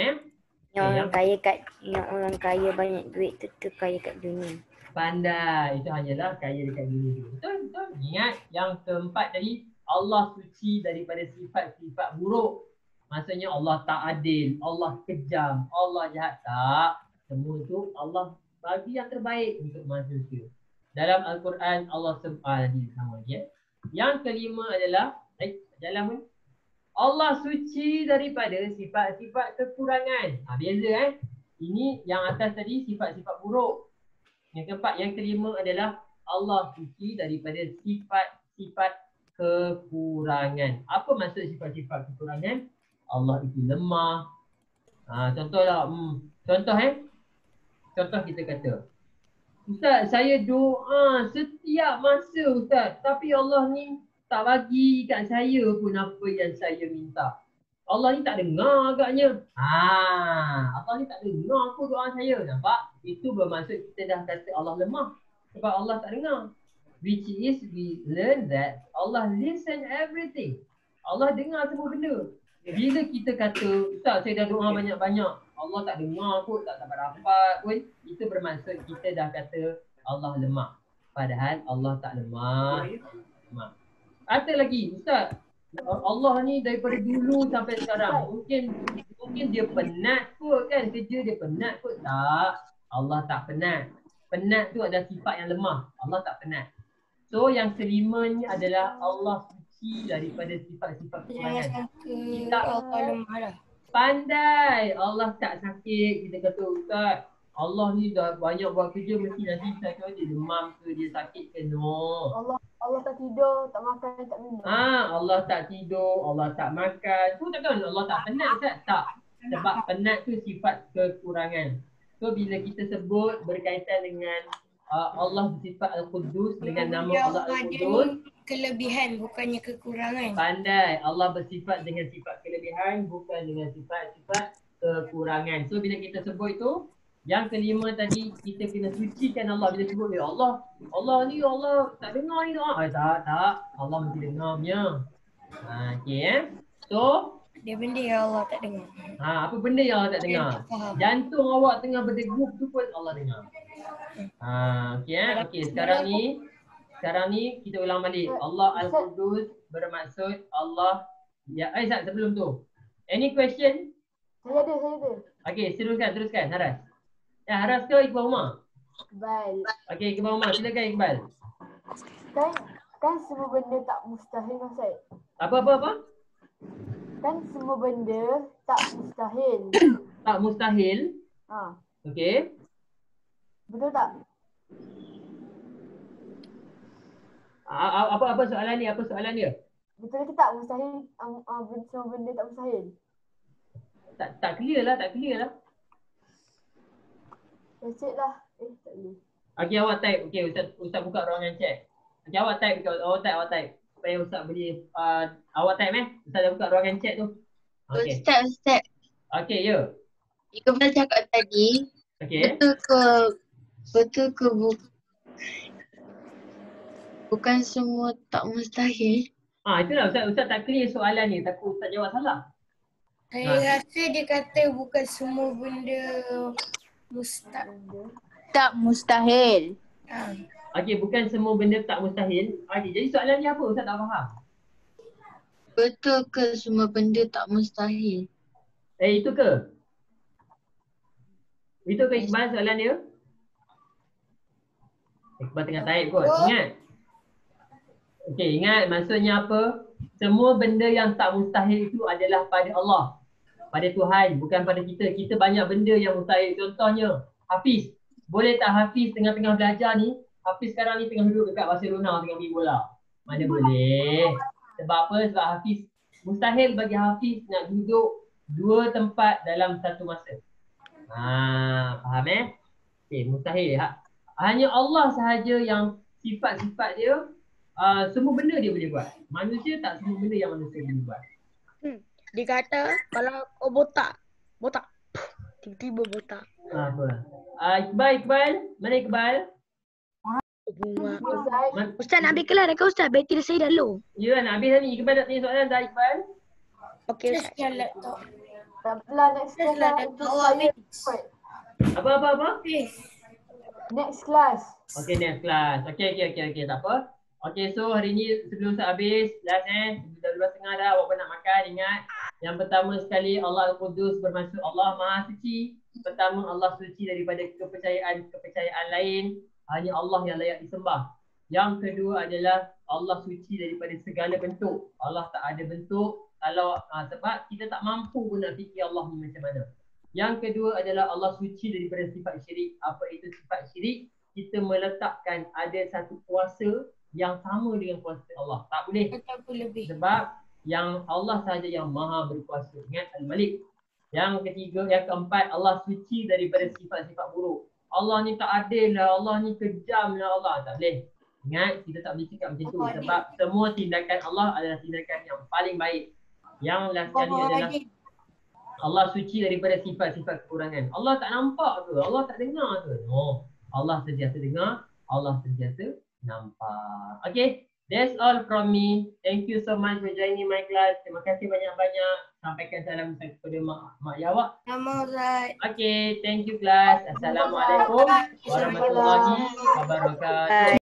[SPEAKER 7] Yang orang kaya banyak duit tu kaya kat dunia.
[SPEAKER 1] Pandai. Itu hanyalah kaya dekat dunia tu. Betul, betul. Ingat yang keempat tadi, Allah suci daripada sifat-sifat buruk. Maksudnya Allah tak adil, Allah kejam, Allah jahat. Tak. Semua tu Allah bagi yang terbaik untuk manusia. Dalam Al-Quran Allah tadi sama dia. Yang kelima adalah dalam Allah suci daripada sifat-sifat kekurangan. Beza Ini yang atas tadi sifat-sifat buruk. Yang keempat, yang kelima adalah Allah suci daripada sifat-sifat kekurangan. Apa maksud sifat-sifat kekurangan? Allah itu lemah. Contohlah, contoh kita kata, Ustaz, saya doa setiap masa Ustaz, tapi Allah ni tak bagi kat saya pun apa yang saya minta. Allah ni tak dengar agaknya. Allah ni tak dengar aku doa saya. Nampak? Itu bermaksud kita dah kata Allah lemah. Sebab Allah tak dengar. Which is we learn that Allah listen everything. Allah dengar semua benda. Bila kita kata, Ustaz saya dah doa banyak-banyak, Allah tak dengar pun, tak dapat rapat pun, itu bermaksud kita dah kata Allah lemah. Padahal Allah tak lemah. Kata lagi, Ustaz, Allah ni daripada dulu sampai sekarang mungkin dia penat kot kan, kerja dia penat kot. Tak, Allah tak penat. Penat tu adalah sifat yang lemah. Allah tak penat. So yang kelimanya adalah Allah suci daripada sifat-sifat kekurangan. Kita
[SPEAKER 5] Allah lemah lah.
[SPEAKER 1] Pandai. Allah tak sakit. Kita kata, Ustaz, Allah ni dah banyak buat kerja, mesti nanti saya kata dia demam ke, dia sakit ke. No.
[SPEAKER 4] Allah tak tidur, tak makan, tak minum.
[SPEAKER 1] Allah tak tidur, Allah tak makan. Tu takkan Allah tak penat, Ustaz? Tak. Sebab penat tu sifat kekurangan. So bila kita sebut berkaitan dengan Allah bersifat Al-Quddus dengan nama Allah Al-Quddus,
[SPEAKER 5] kelebihan bukannya kekurangan.
[SPEAKER 1] Pandai. Allah bersifat dengan sifat kelebihan bukan dengan sifat-sifat kekurangan. So bila kita sebut itu, yang kelima tadi, kita kena sucikan Allah. Bila sebut dia Allah ni Allah tak dengar ni doa. Tak. Allah mesti dengar punya. Okay So
[SPEAKER 5] Dia benda yang Allah tak dengar.
[SPEAKER 1] apa benda yang Allah tak dengar? Jantung awak tengah berdegup tu pun Allah dengar. Okay, sekarang ni kita ulang balik. Allah Al-Quddus bermaksud Allah sebelum tu. Any question?
[SPEAKER 4] Saya ada.
[SPEAKER 1] Okay, teruskan Haras. Haras ke Iqbal Umar?
[SPEAKER 4] Iqbal.
[SPEAKER 1] Okay, Iqbal Umar, silakan Iqbal.
[SPEAKER 4] Kan semua benda tak mustahil, Ustaz.
[SPEAKER 1] Apa?
[SPEAKER 4] Kan semua benda tak mustahil.
[SPEAKER 1] Tak mustahil? Okay.
[SPEAKER 4] Betul tak?
[SPEAKER 1] Apa soalan ni? Apa soalan dia?
[SPEAKER 4] Betul ke tak mustahil? Semua benda tak mustahil.
[SPEAKER 1] Tak clear lah.
[SPEAKER 4] Lecet lah. Tak boleh.
[SPEAKER 1] Okay, awak type. Okay, Ustaz buka ruangan chat. Okay, awak type. Awak type. Supaya Ustaz boleh, awak type Ustaz dah buka ruangan chat tu. Okay.
[SPEAKER 6] Ustaz.
[SPEAKER 1] Okay, ya.
[SPEAKER 6] Iqbal cakap tadi,
[SPEAKER 1] Okay.
[SPEAKER 6] betul ke bukan semua tak mustahil?
[SPEAKER 1] Itulah Ustaz tak clear soalan ni. Takut Ustaz jawab salah.
[SPEAKER 5] Saya rasa dia kata bukan semua benda
[SPEAKER 6] Tak mustahil.
[SPEAKER 1] Okay, bukan semua benda tak mustahil. Okay, jadi soalan ni apa? Ustaz tak faham.
[SPEAKER 6] Betul ke semua benda tak mustahil?
[SPEAKER 1] Itu ke? Itu ke Iqbal soalan dia? Iqbal tengah type kot. Ingat. Okay, ingat maksudnya apa? Semua benda yang tak mustahil itu adalah pada Allah. Pada Tuhan, bukan pada kita. Kita banyak benda yang mustahil. Contohnya, Hafiz. Boleh tak Hafiz tengah-tengah belajar ni, Hafiz sekarang ni tengah duduk dekat Barcelona tengah main bola? Mana boleh. Sebab apa? Sebab Hafiz, mustahil bagi Hafiz nak duduk dua tempat dalam satu masa. Faham Okay, mustahil. Hanya Allah sahaja yang sifat-sifat dia semua benda dia boleh buat. Manusia tak semua benda yang manusia boleh buat.
[SPEAKER 3] Dia kata kalau kau botak, tiba-tiba botak.
[SPEAKER 1] Apa? Iqbal, mana Iqbal?
[SPEAKER 3] Ustaz nak ambil kelas dah ke Ustaz? Bateri saya dah low.
[SPEAKER 1] Ya, nak habis ni. Iqbal nak tanya soalan dah Iqbal?
[SPEAKER 3] Okey Ustaz.
[SPEAKER 5] Dah laptop.
[SPEAKER 4] Dan plan next class lah untuk saya.
[SPEAKER 1] Apa?
[SPEAKER 4] Next class.
[SPEAKER 1] Okay, next class. Okay, tak apa. Okay, so hari ni sebelum Ustaz habis, last dah 12.30 dah, awak nak makan, ingat. Yang pertama sekali, Allah Al-Qudus bermaksud Allah Maha Suci. Pertama, Allah suci daripada kepercayaan lain. Hanya Allah yang layak disembah. Yang kedua adalah Allah suci daripada segala bentuk. Allah tak ada bentuk. Kalau sebab kita tak mampu pun nak fikir Allah ni macam mana. Yang kedua adalah Allah suci daripada sifat syirik. Apa itu sifat syirik? Kita meletakkan ada satu kuasa yang sama dengan kuasa Allah. Tak boleh. Sebab yang Allah sahaja yang maha berkuasa. Ingat Al-Malik. Yang ketiga, yang keempat, Allah suci daripada sifat-sifat buruk. Allah ni tak adil lah, Allah ni kejam lah, Allah tak boleh. Ingat, kita tak boleh cakap macam tu. Sebab semua tindakan Allah adalah tindakan yang paling baik. Yang last sekali adalah Allah suci daripada sifat-sifat kekurangan. Allah tak nampak ke? Allah tak dengar ke? No. Allah sentiasa dengar, Allah sentiasa nampak. Okay, that's all from me. Thank you so much for joining my class. Terima kasih banyak-banyak. Sampaikan salam kepada mak Yawak.
[SPEAKER 5] Nama Ustaz.
[SPEAKER 1] Okay, thank you class. Assalamualaikum warahmatullahi wabarakatuh.